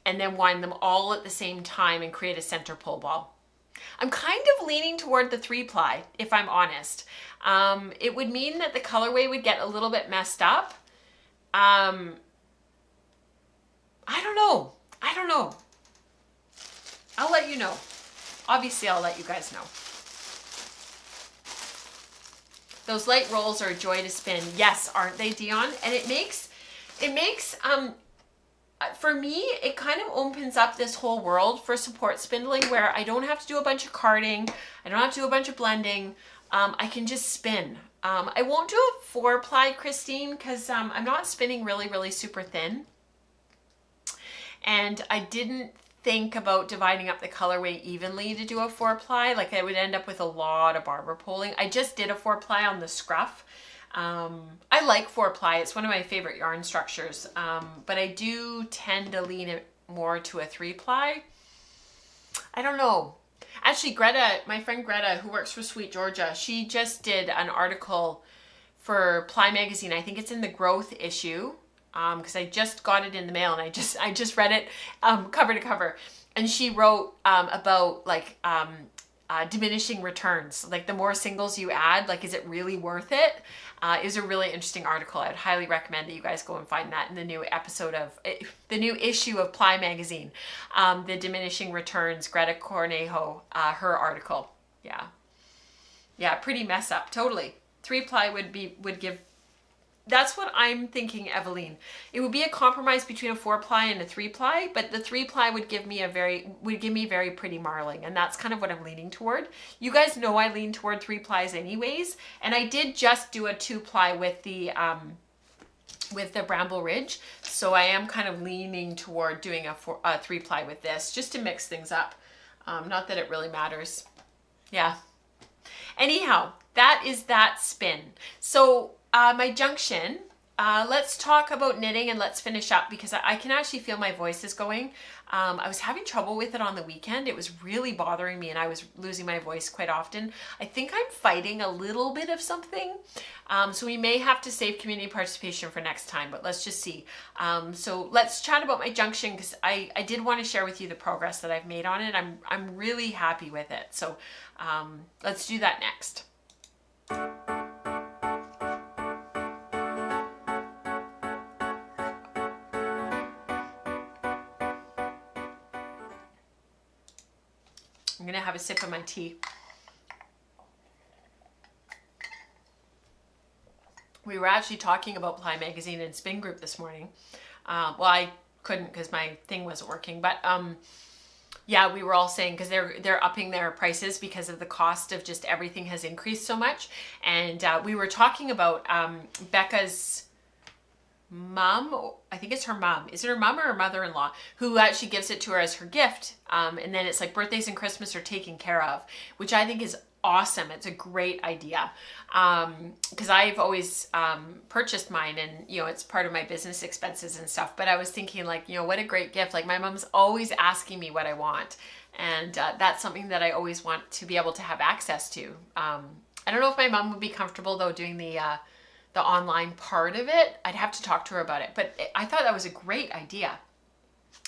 and then wind them all at the same time and create a center pole ball. I'm kind of leaning toward the 3-ply, if I'm honest. It would mean that the colorway would get a little bit messed up. I don't know. I'll let you know. Obviously, I'll let you guys know. Those light rolls are a joy to spin. Yes, aren't they, Dion? And it makes, for me, it kind of opens up this whole world for support spindling where I don't have to do a bunch of carding. I don't have to do a bunch of blending. I can just spin. I won't do a 4-ply, Christine, because I'm not spinning really, really super thin. And I didn't think about dividing up the colorway evenly to do a 4-ply. Like I would end up with a lot of barber poling. I just did a 4-ply on the scruff. I like 4-ply. It's one of my favorite yarn structures. But I do tend to lean it more to a 3-ply. I don't know. Actually, Greta, my friend Greta, who works for Sweet Georgia, she just did an article for Ply magazine. I think it's in the growth issue. Because I just got it in the mail and I just read it cover to cover, and she wrote about like diminishing returns, like the more singles you add, like is it really worth it? It was a really interesting article. I'd highly recommend that you guys go and find that in the new episode of the new issue of Ply magazine, the diminishing returns, Greta Cornejo, her article. Yeah, pretty mess up, totally. 3-ply would give. That's what I'm thinking, Eveline. It would be a compromise between a 4-ply and a 3-ply, but the 3-ply would give me very pretty marling, and that's kind of what I'm leaning toward. You guys know I lean toward 3-plies anyways, and I did just do a 2-ply with the Bramble Ridge, so I am kind of leaning toward doing a 3-ply with this, just to mix things up. Not that it really matters. Yeah. Anyhow, that is that spin. So my junction, let's talk about knitting and let's finish up because I can actually feel my voice is going. I was having trouble with it on the weekend. It was really bothering me and I was losing my voice quite often. I think I'm fighting a little bit of something. So we may have to save community participation for next time, but let's just see. So let's chat about my junction because I did want to share with you the progress that I've made on it. I'm really happy with it. So let's do that next. I'm gonna have a sip of my tea. We were actually talking about Ply Magazine and Spin Group this morning. Well, I couldn't because my thing wasn't working, but yeah, we were all saying because they're upping their prices because of the cost of just everything has increased so much. And we were talking about Becca's mom, I think it's her mom. Is it her mom or her mother-in-law who actually gives it to her as her gift? And then it's like birthdays and Christmas are taken care of, which I think is awesome. It's a great idea. Because I've always purchased mine and, you know, it's part of my business expenses and stuff. But I was thinking like, you know, what a great gift. Like my mom's always asking me what I want. And that's something that I always want to be able to have access to. I don't know if my mom would be comfortable though doing the online part of it. I'd have to talk to her about it, but I thought that was a great idea.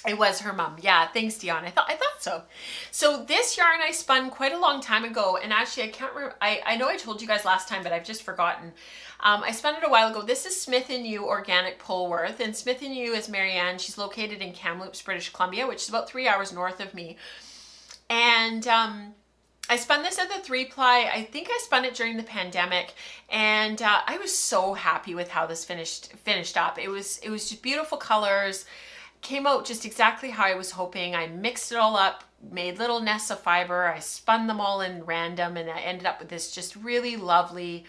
It was her mom. Yeah, thanks, Dion. I thought so. So this yarn I spun quite a long time ago, and actually I can't remember. I know I told you guys last time, but I've just forgotten. I spun it a while ago. This is Smith & U Organic Polworth, and Smith & U is Marianne. She's located in Kamloops, British Columbia, which is about 3 hours north of me. And I spun this at the 3-ply. I think I spun it during the pandemic, and I was so happy with how this finished up. It was just beautiful colors. Came out just exactly how I was hoping. I mixed it all up, made little nests of fiber. I spun them all in random, and I ended up with this just really lovely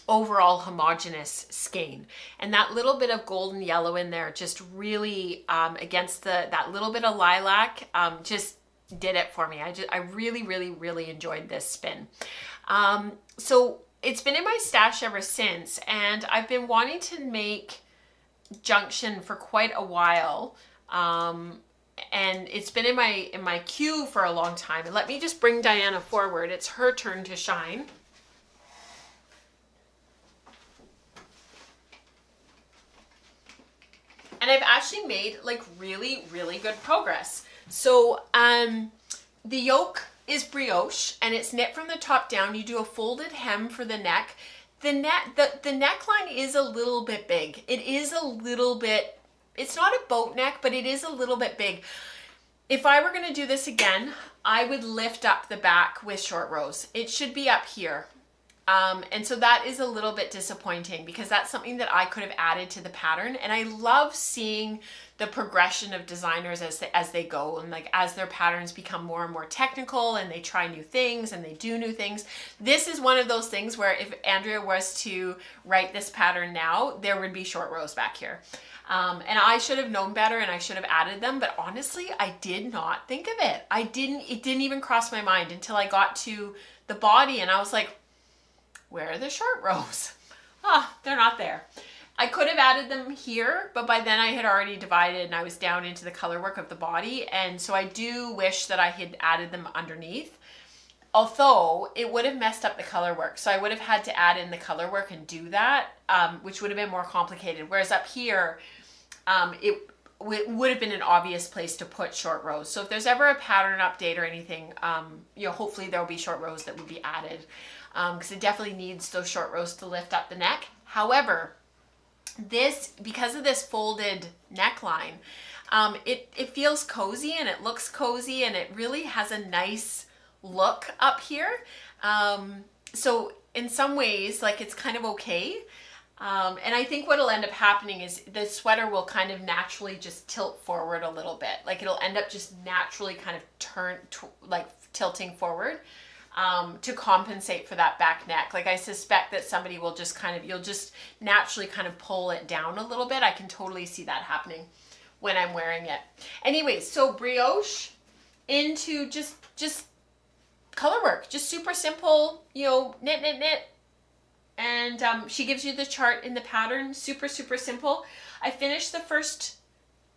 overall homogeneous skein. And that little bit of golden yellow in there just really against that little bit of lilac just did it for me. I really enjoyed this spin. So it's been in my stash ever since, and I've been wanting to make junction for quite a while, and it's been in my queue for a long time. And let me just bring Diana forward. It's her turn to shine. And I've actually made like really good progress. So the yoke is brioche and it's knit from the top down. You do a folded hem for the neck. The neckline is a little bit big. It is a little bit, it's not a boat neck, but it is a little bit big. If I were going to do this again, I would lift up the back with short rows. It should be up here. And so that is a little bit disappointing because that's something that I could have added to the pattern. And I love seeing the progression of designers as they go, and like as their patterns become more and more technical and they try new things and they do new things. This is one of those things where if Andrea was to write this pattern now, there would be short rows back here. And I should have known better and I should have added them, but honestly, I did not think of it. It didn't even cross my mind until I got to the body and I was like, where are the short rows? They're not there. I could have added them here, but by then I had already divided and I was down into the color work of the body. And so I do wish that I had added them underneath, although it would have messed up the color work. So I would have had to add in the color work and do that, which would have been more complicated. Whereas up here, it would have been an obvious place to put short rows. So if there's ever a pattern update or anything, hopefully there'll be short rows that would be added, because it definitely needs those short rows to lift up the neck. However, because of this folded neckline, it feels cozy and it looks cozy and it really has a nice look up here. So in some ways, like, it's kind of okay. And I think what'll end up happening is the sweater will kind of naturally just tilt forward a little bit. Like, it'll end up just naturally kind of tilting forward, to compensate for that back neck. Like, I suspect that somebody will just you'll just naturally kind of pull it down a little bit. I can totally see that happening when I'm wearing it. Anyways, so brioche into just color work, just super simple, knit, knit, knit. And she gives you the chart in the pattern, super, super simple. I finished the first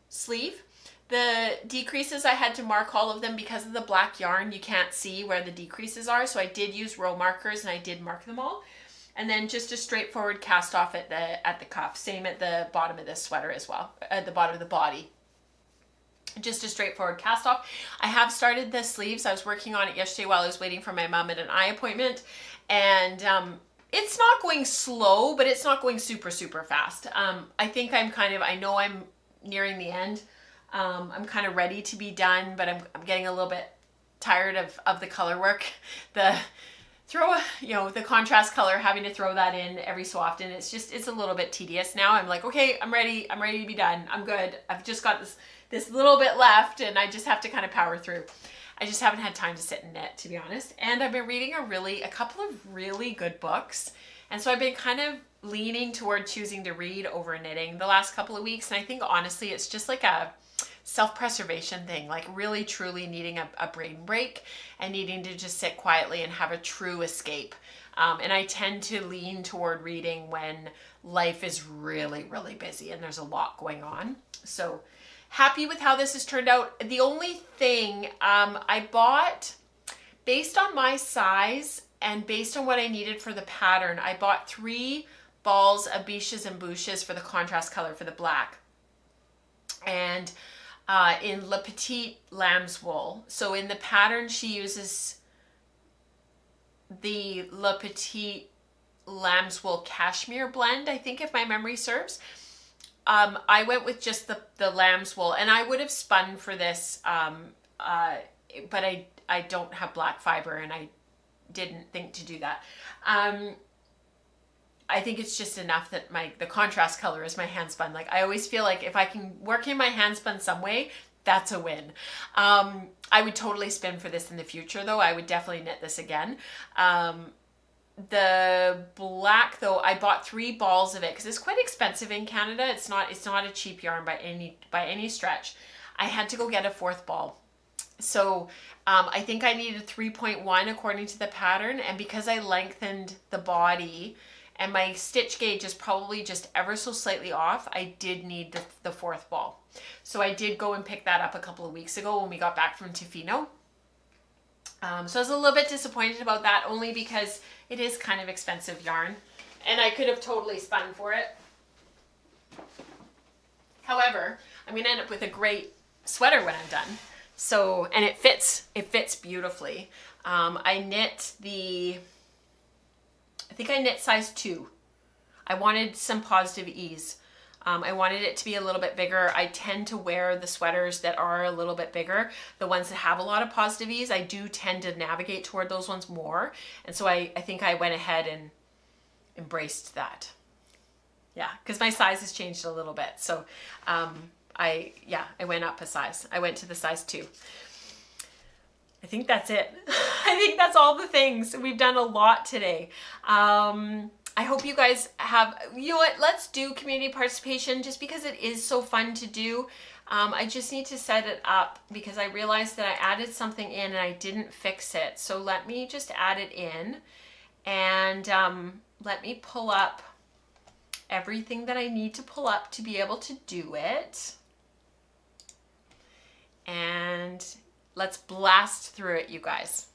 sleeve. The decreases, I had to mark all of them because of the black yarn. You can't see where the decreases are, so I did use row markers and I did mark them all. And then just a straightforward cast off at the cuff. Same at the bottom of this sweater as well, at the bottom of the body. Just a straightforward cast off. I have started the sleeves. I was working on it yesterday while I was waiting for my mom at an eye appointment, and it's not going slow, but it's not going super, super fast. I think I know I'm nearing the end. I'm kind of ready to be done, but I'm getting a little bit tired of the color work. The contrast color, having to throw that in every so often, it's a little bit tedious now. I'm like, okay, I'm ready to be done. I'm good. I've just got this little bit left and I just have to kind of power through. I just haven't had time to sit and knit, to be honest. And I've been reading a couple of really good books. And so I've been kind of leaning toward choosing to read over knitting the last couple of weeks. And I think honestly, it's just like a self-preservation thing, like really truly needing a brain break and needing to just sit quietly and have a true escape. And I tend to lean toward reading when life is really, really busy and there's a lot going on. So happy with how this has turned out. The only thing I bought, based on my size and based on what I needed for the pattern, I bought 3 balls of biches and bouches for the contrast color for the black. And in Le Petit Lamb's Wool. So in the pattern, she uses the Le Petit Lamb's Wool Cashmere blend, I think, if my memory serves. I went with just the lamb's wool, and I would have spun for this, but I don't have black fiber, and I didn't think to do that. I think it's just enough that the contrast color is my hand spun. Like, I always feel like if I can work in my hand spun some way, that's a win. I would totally spin for this in the future, though. I would definitely knit this again. The black, though, I bought 3 balls of it because it's quite expensive in Canada. It's not a cheap yarn by any stretch. I had to go get a 4th ball. So I think I needed 3.1 according to the pattern, and because I lengthened the body and my stitch gauge is probably just ever so slightly off, I did need the 4th ball. So I did go and pick that up a couple of weeks ago when we got back from Tofino. So I was a little bit disappointed about that, only because it is kind of expensive yarn and I could have totally spun for it. However, I'm going to end up with a great sweater when I'm done. So, and it fits beautifully. I think I knit size 2. I wanted some positive ease. I wanted it to be a little bit bigger. I tend to wear the sweaters that are a little bit bigger. The ones that have a lot of positive ease, I do tend to navigate toward those ones more. And so I think I went ahead and embraced that. Yeah, because my size has changed a little bit. So I went up a size. I went to the size 2. I think that's it. I think that's all the things. We've done a lot today. I hope you guys have, you know what, let's do community participation just because it is so fun to do. I just need to set it up because I realized that I added something in and I didn't fix it. So let me just add it in and let me pull up everything that I need to pull up to be able to do it. And let's blast through it, you guys.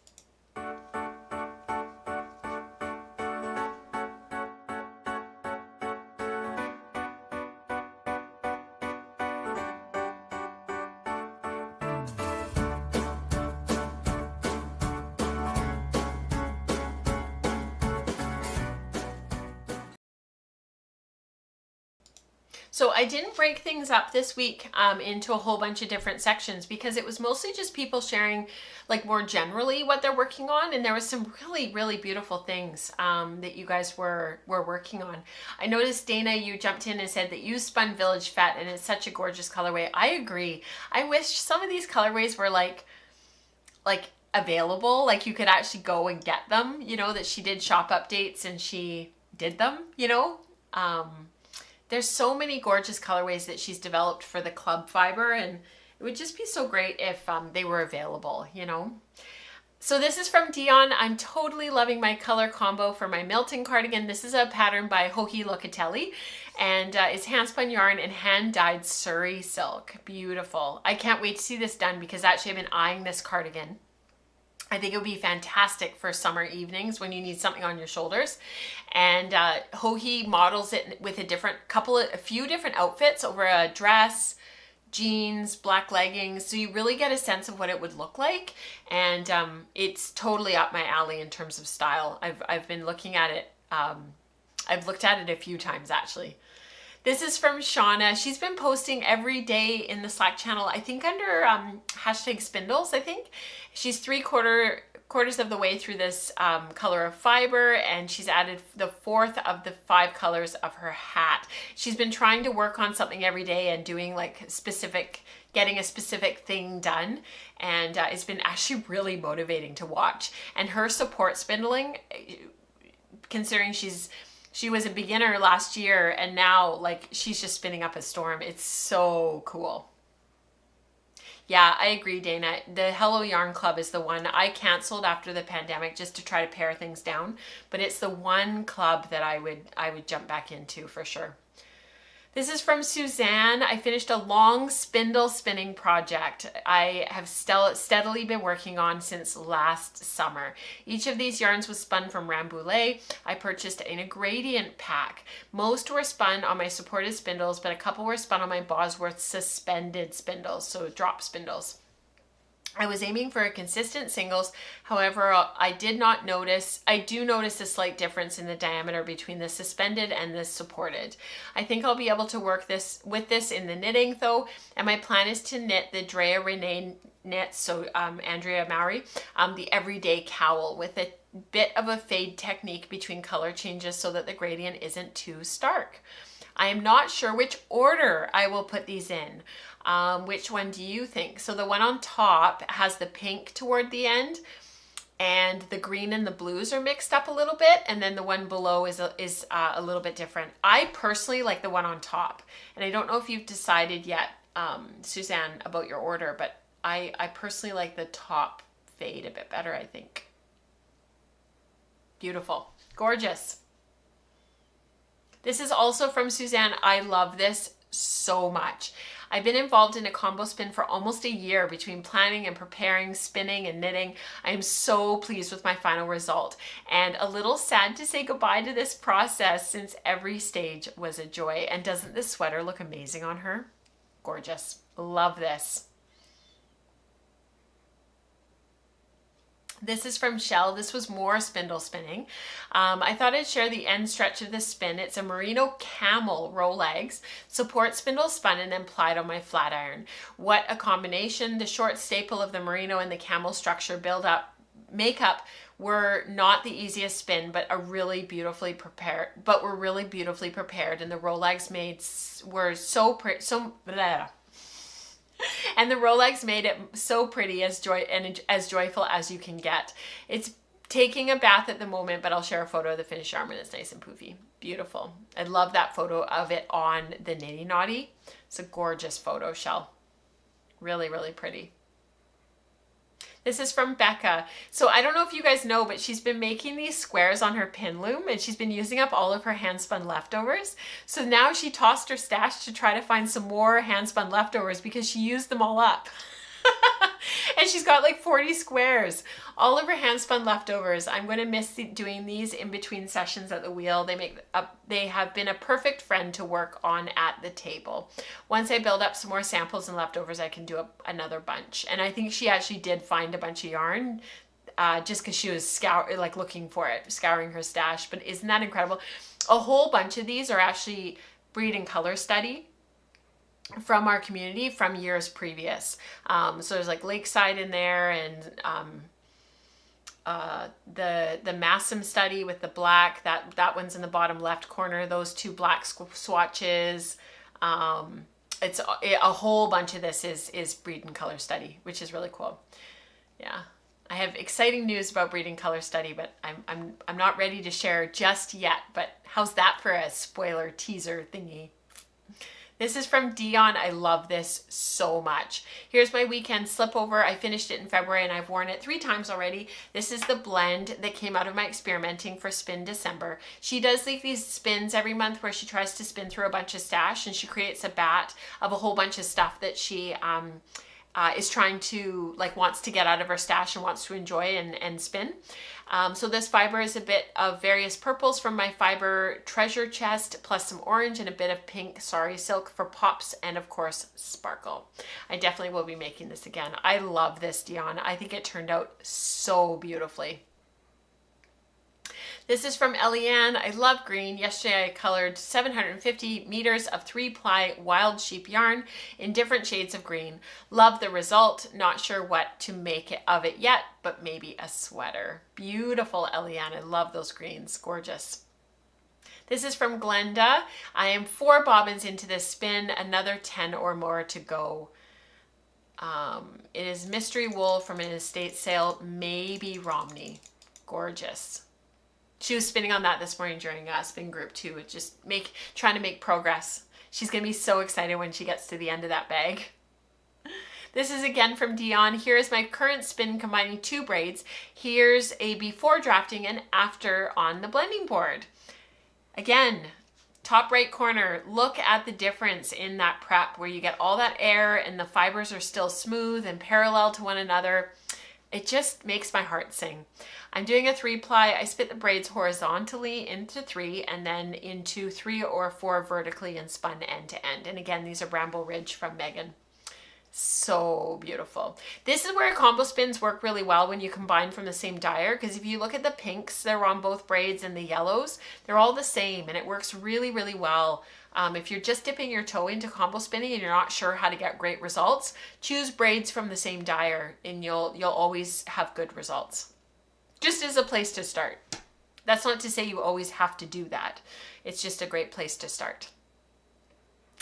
So I didn't break things up this week into a whole bunch of different sections because it was mostly just people sharing like more generally what they're working on, and there was some really beautiful things that you guys were working on. I noticed, Dana, you jumped in and said that you spun Village Fete and it's such a gorgeous colorway. I agree. I wish some of these colorways were like available, like you could actually go and get them, you know, that she did shop updates and she did them, you know. There's so many gorgeous colorways that she's developed for the club fiber, and it would just be so great if they were available, you know. So this is from Dion. I'm totally loving my color combo for my Milton cardigan. This is a pattern by Joji Locatelli, and it's hand spun yarn and hand dyed Surrey silk. Beautiful. I can't wait to see this done because actually I've been eyeing this cardigan. I think it would be fantastic for summer evenings when you need something on your shoulders. And Joji models it with a few different outfits over a dress, jeans, black leggings. So you really get a sense of what it would look like. And it's totally up my alley in terms of style. I've been looking at it. I've looked at it a few times actually. This is from Shauna. She's been posting every day in the Slack channel, I think under hashtag Spindles, I think. She's 3/4 of the way through this color of fiber, and she's added the 4th of the 5 colors of her hat. She's been trying to work on something every day and doing like getting a specific thing done, and it's been actually really motivating to watch. And her support spindling, considering she was a beginner last year and now like she's just spinning up a storm. It's so cool. Yeah, I agree, Dana. The Hello Yarn Club is the one I canceled after the pandemic just to try to pare things down, but it's the one club that I would jump back into for sure. This is from Suzanne. I finished a long spindle spinning project I have steadily been working on since last summer. Each of these yarns was spun from Rambouillet. I purchased in a gradient pack. Most were spun on my supported spindles, but a couple were spun on my Bosworth suspended spindles, so drop spindles. I was aiming for a consistent singles. However, I do notice a slight difference in the diameter between the suspended and the supported. I think I'll be able to work with this in the knitting though, and my plan is to knit the Drea Renee knits, so Andrea Mowry, the everyday cowl with a bit of a fade technique between color changes so that the gradient isn't too stark. I am not sure which order I will put these in. Which one do you think? So the one on top has the pink toward the end, and the green and the blues are mixed up a little bit, and then the one below is a little bit different. I personally like the one on top, and I don't know if you've decided yet, Suzanne, about your order, but I personally like the top fade a bit better, I think. Beautiful. Gorgeous. This is also from Suzanne. I love this so much. I've been involved in a combo spin for almost a year between planning and preparing, spinning and knitting. I am so pleased with my final result and a little sad to say goodbye to this process since every stage was a joy. And doesn't this sweater look amazing on her? Gorgeous. Love this. This is from Shell. This was more spindle spinning. I thought I'd share the end stretch of this spin. It's a merino camel roll legs, support spindle spun and then plied on my flat iron. What a combination. The short staple of the merino and the camel structure makeup were not the easiest spin, but were really beautifully prepared. And the roll legs were so pretty, and the Rolex made it so pretty as joyful as you can get. It's taking a bath at the moment, but I'll share a photo of the finished yarn when it's nice and poofy. Beautiful. I love that photo of it on the Nitty Naughty. It's a gorgeous photo, Shell. Really, really pretty. This is from Becca. So I don't know if you guys know, but she's been making these squares on her pin loom and she's been using up all of her hand spun leftovers. So now she tossed her stash to try to find some more hand spun leftovers because she used them all up. And she's got like 40 squares, all of her hand spun leftovers. I'm going to miss doing these in between sessions at the wheel. They have been a perfect friend to work on at the table. Once I build up some more samples and leftovers, I can do another bunch. And I think she actually did find a bunch of yarn just because she was looking for it, scouring her stash. But isn't that incredible? A whole bunch of these are actually breed and color study from our community from years previous. So there's like Lakeside in there, and the Massam study with the black, that one's in the bottom left corner, those two black swatches. It's a whole bunch of this is breed and color study, which is really cool. Yeah, I have exciting news about breed and color study, but I'm not ready to share just yet. But how's that for a spoiler teaser thingy? This is from Dion. I love this so much. Here's my weekend slip over. I finished it in February and I've worn it 3 times already. This is the blend that came out of my experimenting for Spin December. She does like these spins every month where she tries to spin through a bunch of stash, and she creates a bat of a whole bunch of stuff that she is trying to, wants to get out of her stash and wants to enjoy and spin. So this fiber is a bit of various purples from my fiber treasure chest, plus some orange and a bit of pink sari silk for pops, and of course sparkle. I definitely will be making this again. I love this, Dion. I think it turned out so beautifully. This is from Eliane. I love green. Yesterday I colored 750 meters of 3-ply wild sheep yarn in different shades of green. Love the result. Not sure what to make of it yet, but maybe a sweater. Beautiful, Eliane. I love those greens. Gorgeous. This is from Glenda. I am 4 bobbins into this spin, another 10 or more to go. It is mystery wool from an estate sale, maybe Romney. Gorgeous. She was spinning on that this morning during spin group too. It's just trying to make progress. She's gonna be so excited when she gets to the end of that bag. This is again from Dion. Here is my current spin combining 2 braids. Here's a before drafting and after on the blending board. Again, top right corner, look at the difference in that prep where you get all that air and the fibers are still smooth and parallel to one another. It just makes my heart sing. I'm doing a 3-ply. I split the braids horizontally into 3 and then into 3 or 4 vertically and spun end to end. And again, these are Bramble Ridge from Megan. So beautiful. This is where combo spins work really well when you combine from the same dyer, because if you look at the pinks, they're on both braids, and the yellows, they're all the same, and it works really, really well. If you're just dipping your toe into combo spinning and you're not sure how to get great results, choose braids from the same dyer and you'll always have good results. Just as a place to start. That's not to say you always have to do that. It's just a great place to start.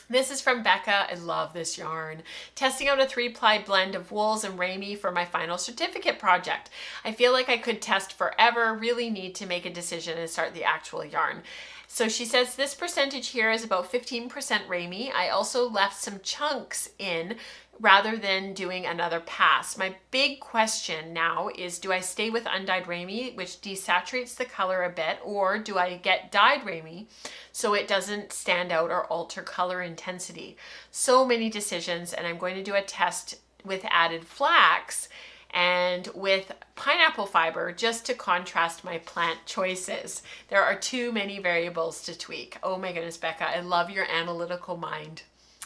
This is from Becca. I love this yarn. Testing out a 3-ply blend of wools and Ramie for my final certificate project. I feel like I could test forever, really need to make a decision and start the actual yarn. So she says this percentage here is about 15% Ramie. I also left some chunks in rather than doing another pass. My big question now is, do I stay with undyed Ramie, which desaturates the color a bit, or do I get dyed Ramie so it doesn't stand out or alter color intensity? So many decisions, and I'm going to do a test with added flax and with pineapple fiber just to contrast my plant choices. There are too many variables to tweak. Oh my goodness, Becca, I love your analytical mind.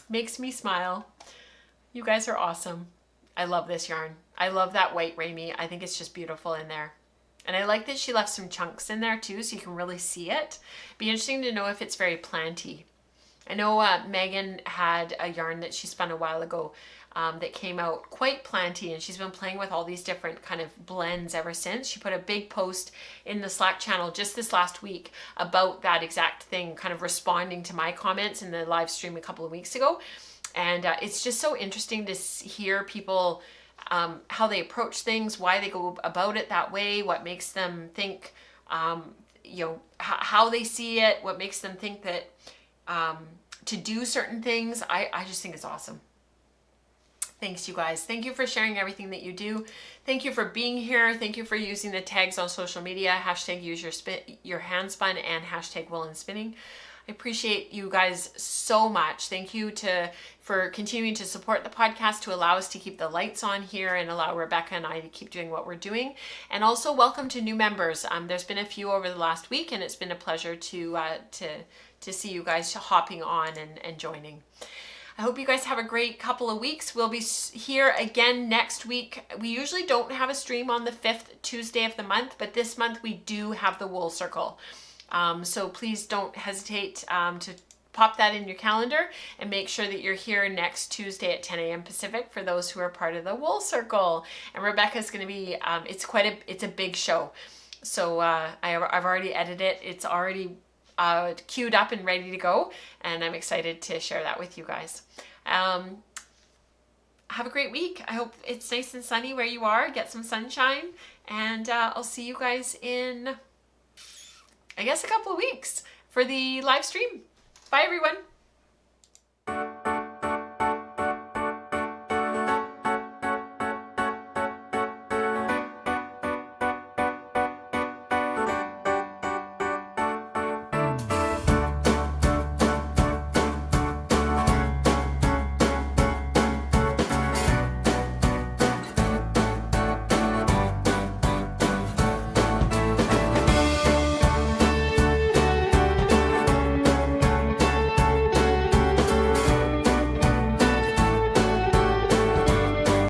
Makes me smile. You guys are awesome. I love this yarn. I love that white Ramie. I think it's just beautiful in there. And I like that she left some chunks in there too, so you can really see it. Be interesting to know if it's very planty. I know Megan had a yarn that she spun a while ago that came out quite planty, and she's been playing with all these different kind of blends ever since. She put a big post in the Slack channel just this last week about that exact thing, kind of responding to my comments in the live stream a couple of weeks ago. And it's just so interesting to hear people, how they approach things, why they go about it that way, what makes them think, you know, how they see it, what makes them think that to do certain things. I just think it's awesome. Thanks, you guys. Thank you for sharing everything that you do. Thank you for being here. Thank you for using the tags on social media, hashtag use your hand spun and hashtag woolen spinning. I appreciate you guys so much. Thank you for continuing to support the podcast, to allow us to keep the lights on here and allow Rebecca and I to keep doing what we're doing. And also welcome to new members. There's been a few over the last week, and it's been a pleasure to see you guys hopping on and joining. I hope you guys have a great couple of weeks. We'll be here again next week. We usually don't have a stream on the 5th Tuesday of the month, but this month we do have the Wool Circle. So please don't hesitate to pop that in your calendar and make sure that you're here next Tuesday at 10 a.m. Pacific for those who are part of the Wool Circle. And Rebecca's going to be, it's a big show. So I've already edited it. It's already queued up and ready to go, and I'm excited to share that with you guys. Have a great week. I hope it's nice and sunny where you are. Get some sunshine, and I'll see you guys in, I guess, a couple of weeks for the live stream. Bye, everyone.